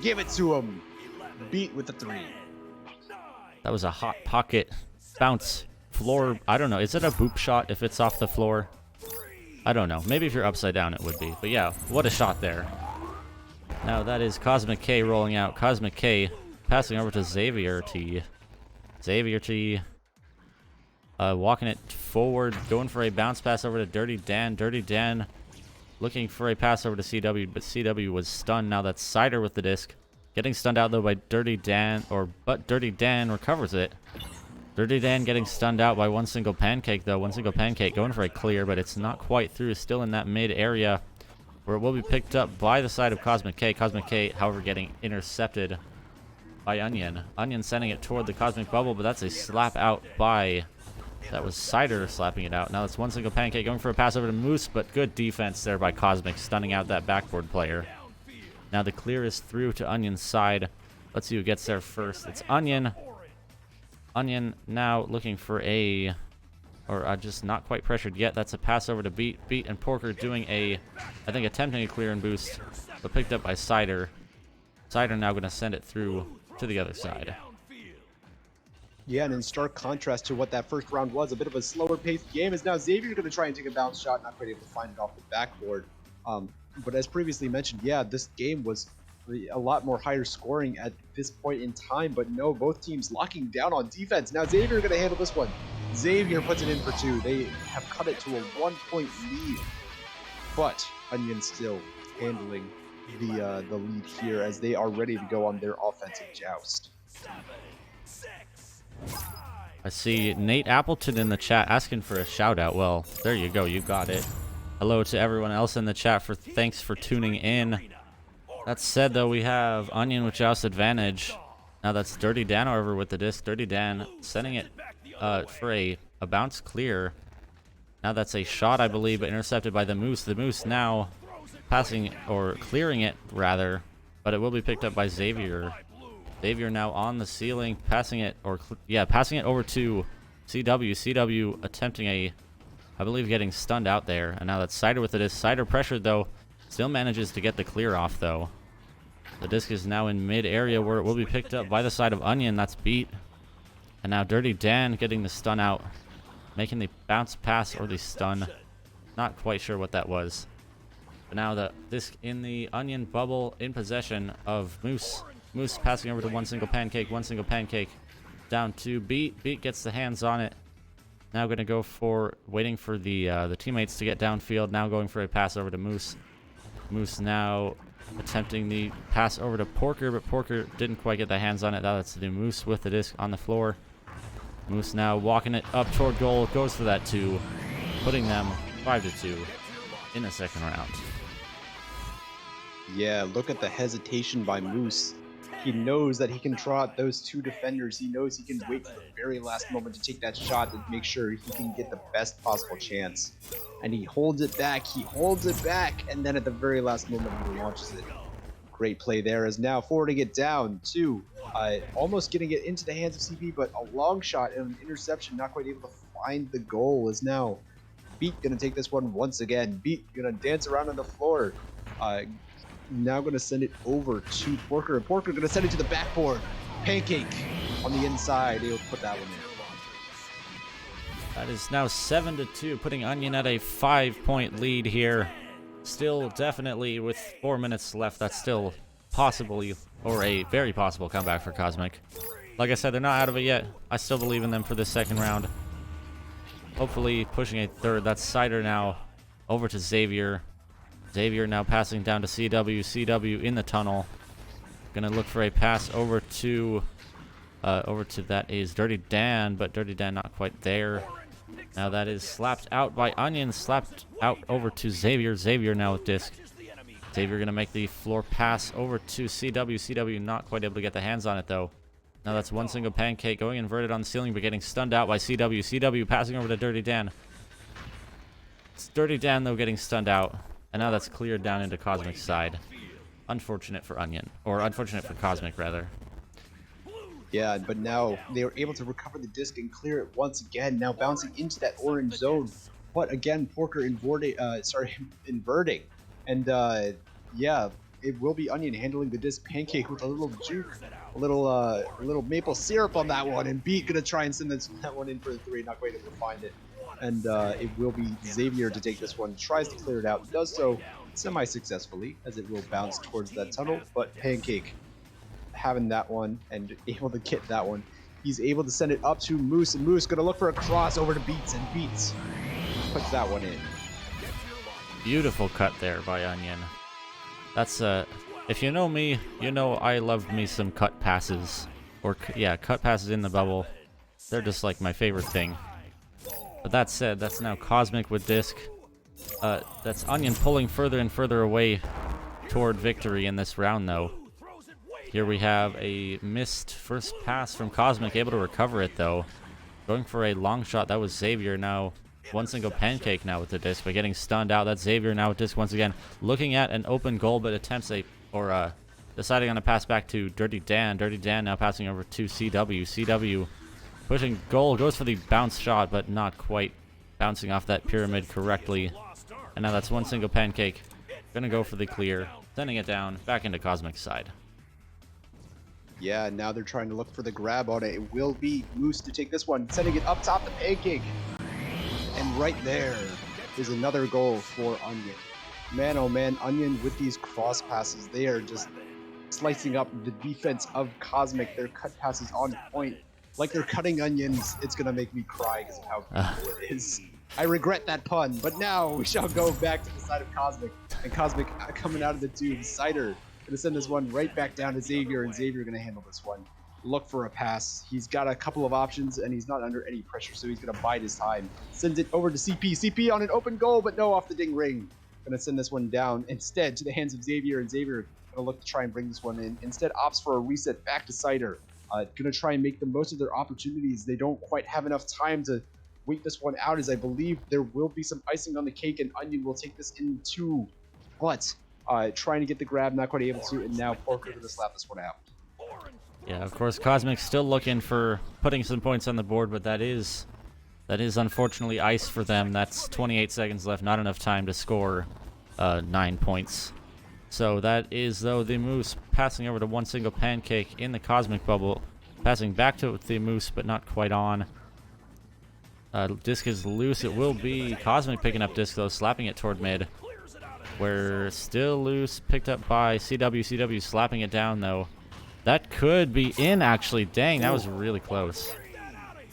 Speaker 1: Give it to him. Beat with the 3.
Speaker 2: That was a hot pocket bounce floor. I don't know. Is it a boop shot if it's off the floor? I don't know. Maybe if you're upside down it would be. But yeah, what a shot there. Now that is Cosmic K rolling out. Cosmic K passing over to Xavier T. Xavier T walking it forward, going for a bounce pass over to Dirty Dan. Dirty Dan looking for a pass over to CW, but CW was stunned. Now that's Cider with the disc. Getting stunned out though by Dirty Dan, but Dirty Dan recovers it. Dirty Dan getting stunned out by One Single Pancake though. One Single Pancake going for a clear, but it's not quite through. Still in that mid area, where it will be picked up by the side of Cosmic K. Cosmic K, however, getting intercepted by Onion. Onion sending it toward the Cosmic Bubble, but that's a slap out by... That was Cider slapping it out. Now it's One Single Pancake going for a pass over to Moose, but good defense there by Cosmic, stunning out that backboard player. Now the clear is through to Onion's side. Let's see who gets there first. It's Onion. Onion now looking for a... Or just not quite pressured yet. That's a pass over to Beat. Beat and Porker doing a... I think attempting a clear and boost, but picked up by Cider. Cider now going to send it through to the other side.
Speaker 1: Yeah, and in stark contrast to what that first round was, a bit of a slower paced game, is now Xavier going to try and take a bounce shot, not quite able to find it off the backboard. But as previously mentioned, yeah, this game was a lot more higher scoring at this point in time, but no, both teams locking down on defense. Now Xavier going to handle this one. Xavier puts it in for 2. They have cut it to a 1-point lead, but Onion still handling the lead here, as they are ready to go on their offensive joust.
Speaker 5: 7, 6, 5,
Speaker 2: I see Nate Appleton in the chat asking for a shout out. Well, there you go. You got it. Hello to everyone else in the chat thanks for tuning in. That said, though, we have Onion with Joust advantage. Now that's Dirty Dan over with the disc. Dirty Dan sending it for a bounce clear. Now that's a shot, I believe, but intercepted by the Moose. The Moose now passing, or clearing it, rather. But it will be picked up by Xavier. Xavier now on the ceiling, passing it, passing it over to CW. CW attempting I believe, getting stunned out there. And now that's Cider with the disc. Cider pressured, though. Still manages to get the clear off, though. The disc is now in mid-area where it will be picked up by the side of Onion. That's beat. And now Dirty Dan getting the stun out. Making the bounce pass or the stun. Not quite sure what that was. But now the disc in the Onion bubble in possession of Moose. Moose passing over to one single pancake. Down to Beat. Beat gets the hands on it. Now going to go for waiting for the teammates to get downfield. Now going for a pass over to Moose. Moose now attempting the pass over to Porker, but Porker didn't quite get the hands on it. Now that's the Moose with the disc on the floor. Moose now walking it up toward goal. Goes for that 2, putting them 5-2 in the second round.
Speaker 1: Yeah, look at the hesitation by Moose. He knows that he can draw out those 2 defenders. He knows he can wait for the very last moment to take that shot to make sure he can get the best possible chance. And he holds it back, and then at the very last moment he launches it. Great play there, as now forwarding it down to almost getting it into the hands of CP, but a long shot and an interception, not quite able to find the goal. Is now Beat gonna take this one once again. Beat gonna dance around on the floor. Now going to send it over to Porker. And Porker going to send it to the backboard. Pancake on the inside. They'll put that one in.
Speaker 2: That is now 7-2, putting Onion at a 5-point lead here. Still definitely with 4 minutes left. That's still possibly, or a very possible comeback for Cosmic. Like I said, they're not out of it yet. I still believe in them for this second round. Hopefully pushing a third. That's Cider now over to Xavier. Xavier now passing down to CW. CW in the tunnel. Gonna look for a pass over to that is Dirty Dan, but Dirty Dan not quite there. Now that is slapped out by Onion, slapped out over to Xavier. Xavier now with disc. Xavier gonna make the floor pass over to CW. CW not quite able to get the hands on it though. Now that's one single pancake going inverted on the ceiling, but getting stunned out by CW. CW passing over to Dirty Dan. It's Dirty Dan though getting stunned out. And now that's cleared down into Cosmic's side. Unfortunate for Onion. Or unfortunate for Cosmic, rather.
Speaker 1: Yeah, but now they were able to recover the disc and clear it once again. Now bouncing into that orange zone. But again, Porker inverting. And yeah, it will be Onion handling the disc. Pancake with a little juke. A little maple syrup on that one. And Beat gonna try and send that one in for the 3. Not quite able to find it. And it will be Xavier to take this one. Tries to clear it out. Does so semi-successfully, as it will bounce towards that tunnel. But Pancake having that one and able to get that one. He's able to send it up to Moose. And Moose going to look for a cross over to Beats. And Beats puts that one in.
Speaker 2: Beautiful cut there by Onion. That's, if you know me, you know I love me some cut passes. Or, yeah, cut passes in the bubble. They're just like my favorite thing. But that said, that's now Cosmic with disc. That's Onion pulling further and further away toward victory in this round, though. Here we have a missed first pass from Cosmic, able to recover it, though. Going for a long shot, that was Xavier. Now, one single pancake now with the disc, but getting stunned out. That's Xavier now with disc once again. Looking at an open goal, but attempts deciding on a pass back to Dirty Dan. Dirty Dan now passing over to CW. CW pushing goal, goes for the bounce shot, but not quite bouncing off that pyramid correctly. And now that's one single pancake. Gonna go for the clear, sending it down, back into Cosmic's side.
Speaker 1: Yeah, now they're trying to look for the grab on it. It will be Moose to take this one, sending it up top the Pancake. And right there is another goal for Onion. Man, oh man, Onion with these cross passes, they are just slicing up the defense of Cosmic. Their cut passes on point. Like they're cutting onions. It's gonna make me cry because of how cool it is. I regret that pun, but now we shall go back to the side of Cosmic. And Cosmic coming out of the tube. Cider gonna send this one right back down to Xavier, and Xavier gonna handle this one. look for a pass. He's got a couple of options, and he's not under any pressure, so he's going to bide his time. Sends it over to CP. CP on an open goal, but no, off the ding ring. Going to send this one down instead to the hands of Xavier, and Xavier going to look to try and bring this one in. Instead, opts for a reset back to Cider. Going to try and make the most of their opportunities. They don't quite have enough time to wait this one out, as I believe there will be some icing on the cake, and Onion will take this into, but trying to get the grab, not quite able to, and now Porker going to slap this one out.
Speaker 2: Yeah, of course, Cosmic's still looking for putting some points on the board, but that is unfortunately ice for them. That's 28 seconds left, not enough time to score 9 points. So that is, though, the Moose passing over to one single pancake in the Cosmic Bubble, passing back to the Moose, but not quite on. Disc is loose. It will be Cosmic picking up Disc, though, slapping it toward mid. We're still loose, picked up by CW. CW slapping it down, though. That could be in, actually. Dang, that was really close.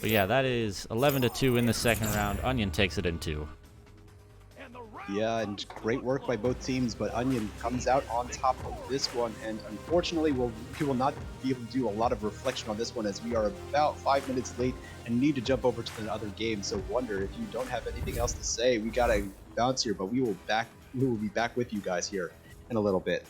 Speaker 2: But yeah, that is 11-2 in the second round. Onion takes it in 2.
Speaker 1: Yeah, and great work by both teams, but Onion comes out on top of this one, and unfortunately we will not be able to do a lot of reflection on this one, as we are about 5 minutes late and need to jump over to the other game. So Wonder, if you don't have anything else to say, we gotta bounce here, but we will be back with you guys here in a little bit.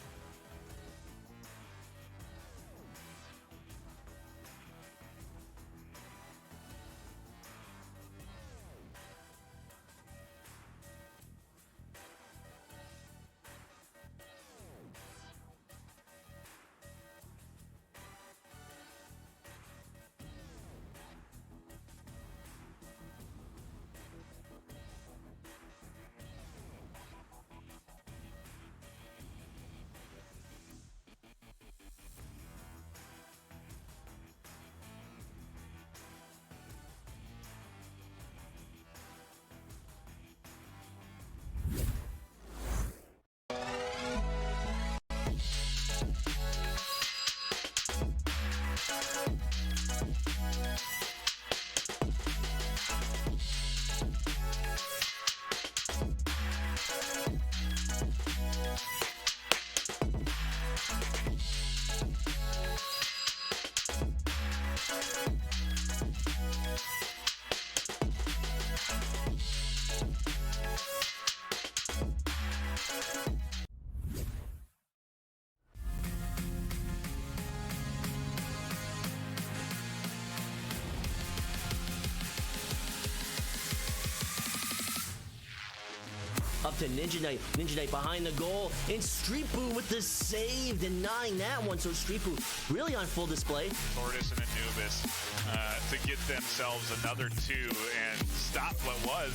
Speaker 8: Up to Ninja Knight. Ninja Knight behind the goal. And Street Boo with the save, denying that one. So Street Boo really on full display.
Speaker 10: Tortoise and Anubis to get themselves another 2 and stop what was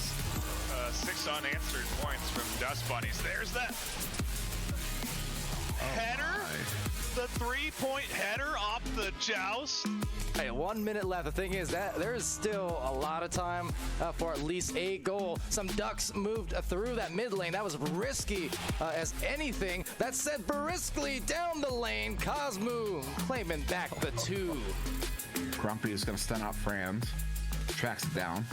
Speaker 10: 6 unanswered points from Dust Bunnies. There's that header, the 3-point header off the joust.
Speaker 3: Hey, 1 minute left. The thing is that there is still a lot of time for at least a goal. Some Ducks moved through that mid lane. That was risky as anything. That said, briskly down the lane. Cosmo claiming back the 2.
Speaker 4: Grumpy is going to stun out Franz. Tracks it down.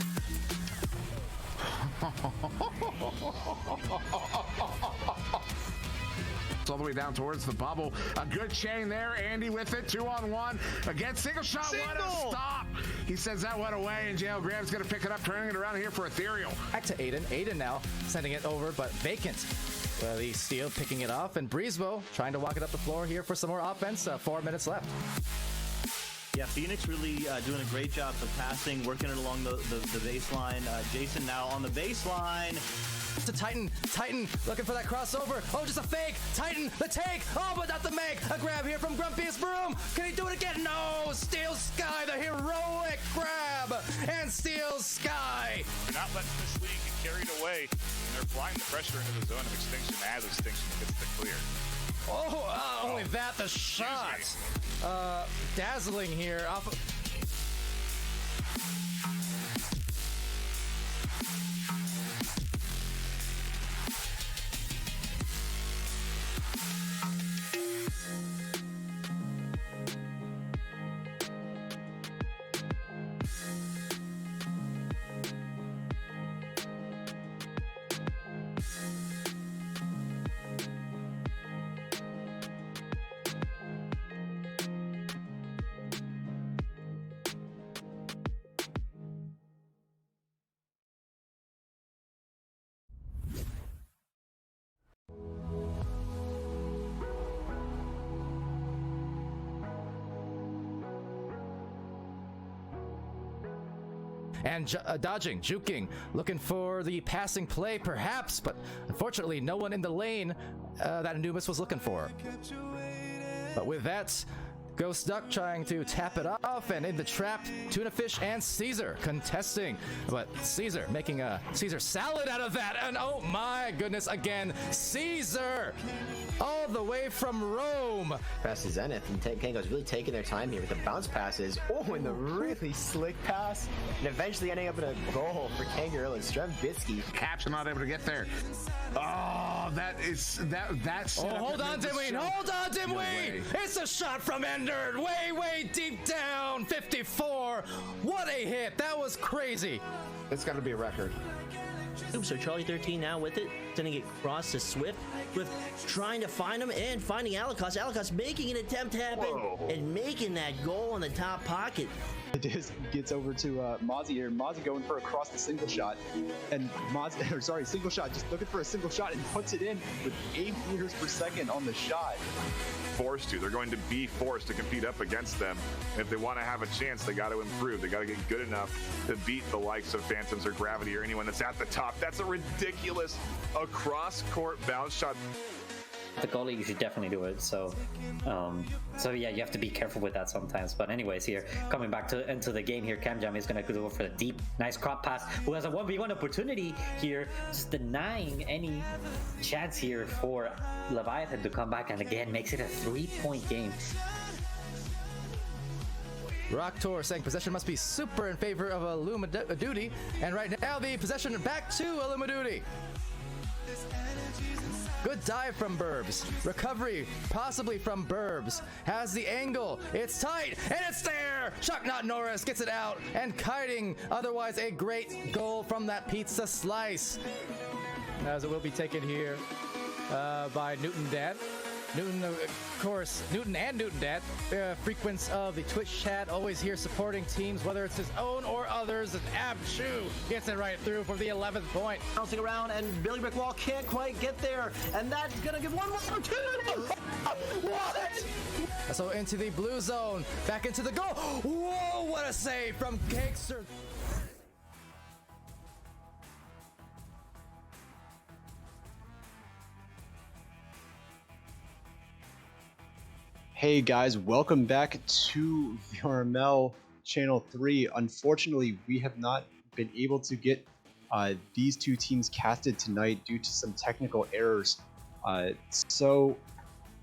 Speaker 4: All the way down towards the bubble. A good chain there. Andy with it. 2-on-1. Again, single shot. What a stop. He sends that one away, and JL Graham's going to pick it up, turning it around here for Ethereal.
Speaker 3: Back to Aiden. Aiden now sending it over, but vacant. The Steel picking it off, and Breezebo trying to walk it up the floor here for some more offense. 4 minutes left.
Speaker 11: Yeah, Phoenix really doing a great job of passing, working it along the baseline. Jason now on the baseline.
Speaker 3: To Titan looking for that crossover. Oh, just a fake. Titan, the take. Oh, but not the make. A grab here from Grumpiest Broom. Can he do it again? No. Steel Sky, the heroic grab. And Steel Sky.
Speaker 10: They're not letting this league get carried away. And they're applying the pressure into the zone of Extinction as Extinction gets the clear.
Speaker 3: Oh, only that, the shot. Dazzling here off of... and dodging, juking, looking for the passing play perhaps, but unfortunately no one in the lane that Anubis was looking for. But with that, Ghost Duck trying to tap it off, and in the trap, Tuna Fish and Caesar contesting. But Caesar making a Caesar salad out of that, and oh my goodness, again, Caesar! All the way from Rome.
Speaker 7: Pass to Zenith, and Kango's really taking their time here with the bounce passes. Oh, and the really slick pass, and eventually ending up in a goal for Kangaroo and Strembitsky.
Speaker 4: Caps are not able to get there. Oh, that's
Speaker 3: Oh, hold on, Dimwee! Hold on, Dimwee! It's a shot from Ender, way deep down, 54. What a hit! That was crazy.
Speaker 4: It's got to be a record.
Speaker 8: So Charlie 13 now with it, sending it across to Swift. Swift trying to find him and finding Alikos. Alikos making an attempt happen and making that goal in the top pocket.
Speaker 1: Disc gets over to Mozzie here. Mozzie going for a cross the single shot, and single shot, just looking for a single shot and puts it in with 8 meters per second on the shot.
Speaker 12: They're going to be forced to compete up against them. And if they want to have a chance, they got to improve. They got to get good enough to beat the likes of Phantoms or Gravity or anyone that's at the top. That's a ridiculous across-court bounce shot.
Speaker 6: The goalie, you should definitely do it. So yeah, you have to be careful with that sometimes. But anyways, here coming back into the game here, Camjam is gonna go for the deep, nice crop pass. Who has a 1v1 opportunity here, just denying any chance here for Leviathan to come back, and again makes it a 3-point game.
Speaker 3: Rock Tour saying possession must be super in favor of Illumiduty, and right now the possession back to Illumiduty. Good dive from Burbs. Recovery, possibly from Burbs. Has the angle. It's tight, and it's there! Shocknot Norris gets it out, and kiting. Otherwise, a great goal from that pizza slice. As it will be taken here by Newton Dad. Newton, of course, Newton and Newton Dad, frequents of the Twitch chat, always here supporting teams, whether it's his own or others. And Abshu gets it right through for the 11th point.
Speaker 7: Bouncing around, and Billy Brickwall can't quite get there, and that's gonna give one more opportunity. What?
Speaker 3: So into the blue zone, back into the goal. Whoa, what a save from Cakester.
Speaker 1: Hey guys, welcome back to VRML Channel 3. Unfortunately, we have not been able to get these two teams casted tonight due to some technical errors. So,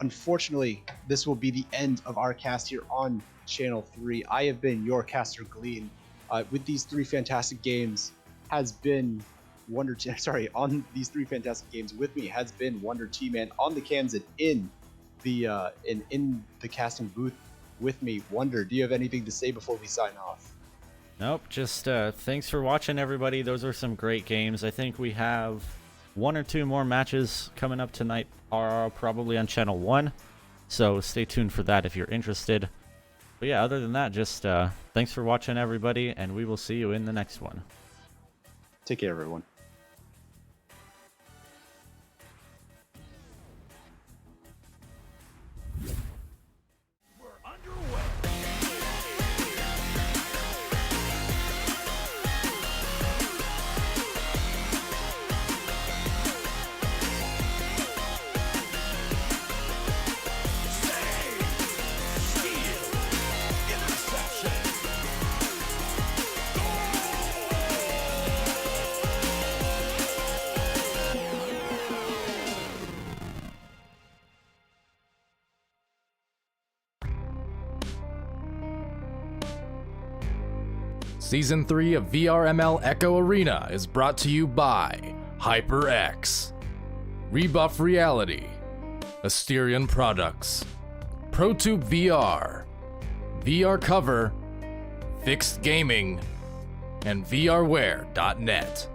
Speaker 1: unfortunately, this will be the end of our cast here on Channel 3. I have been your caster, Glean. With these 3 fantastic games has been on these 3 fantastic games with me has been Wonder T-Man on the cams and in the casting booth with me. Wonder, do you have anything to say before we sign off?
Speaker 2: Nope, just thanks for watching, everybody. Those were some great games. I think we have 1 or 2 more matches coming up tonight, are probably on Channel 1, so stay tuned for that if you're interested. But yeah, other than that, just thanks for watching, everybody, and we will see you in the next one.
Speaker 1: Take care, everyone.
Speaker 3: Season 3 of VRML Echo Arena is brought to you by HyperX, Rebuff Reality, Asterion Products, ProTube VR, VR Cover, Fixed Gaming, and VRware.net.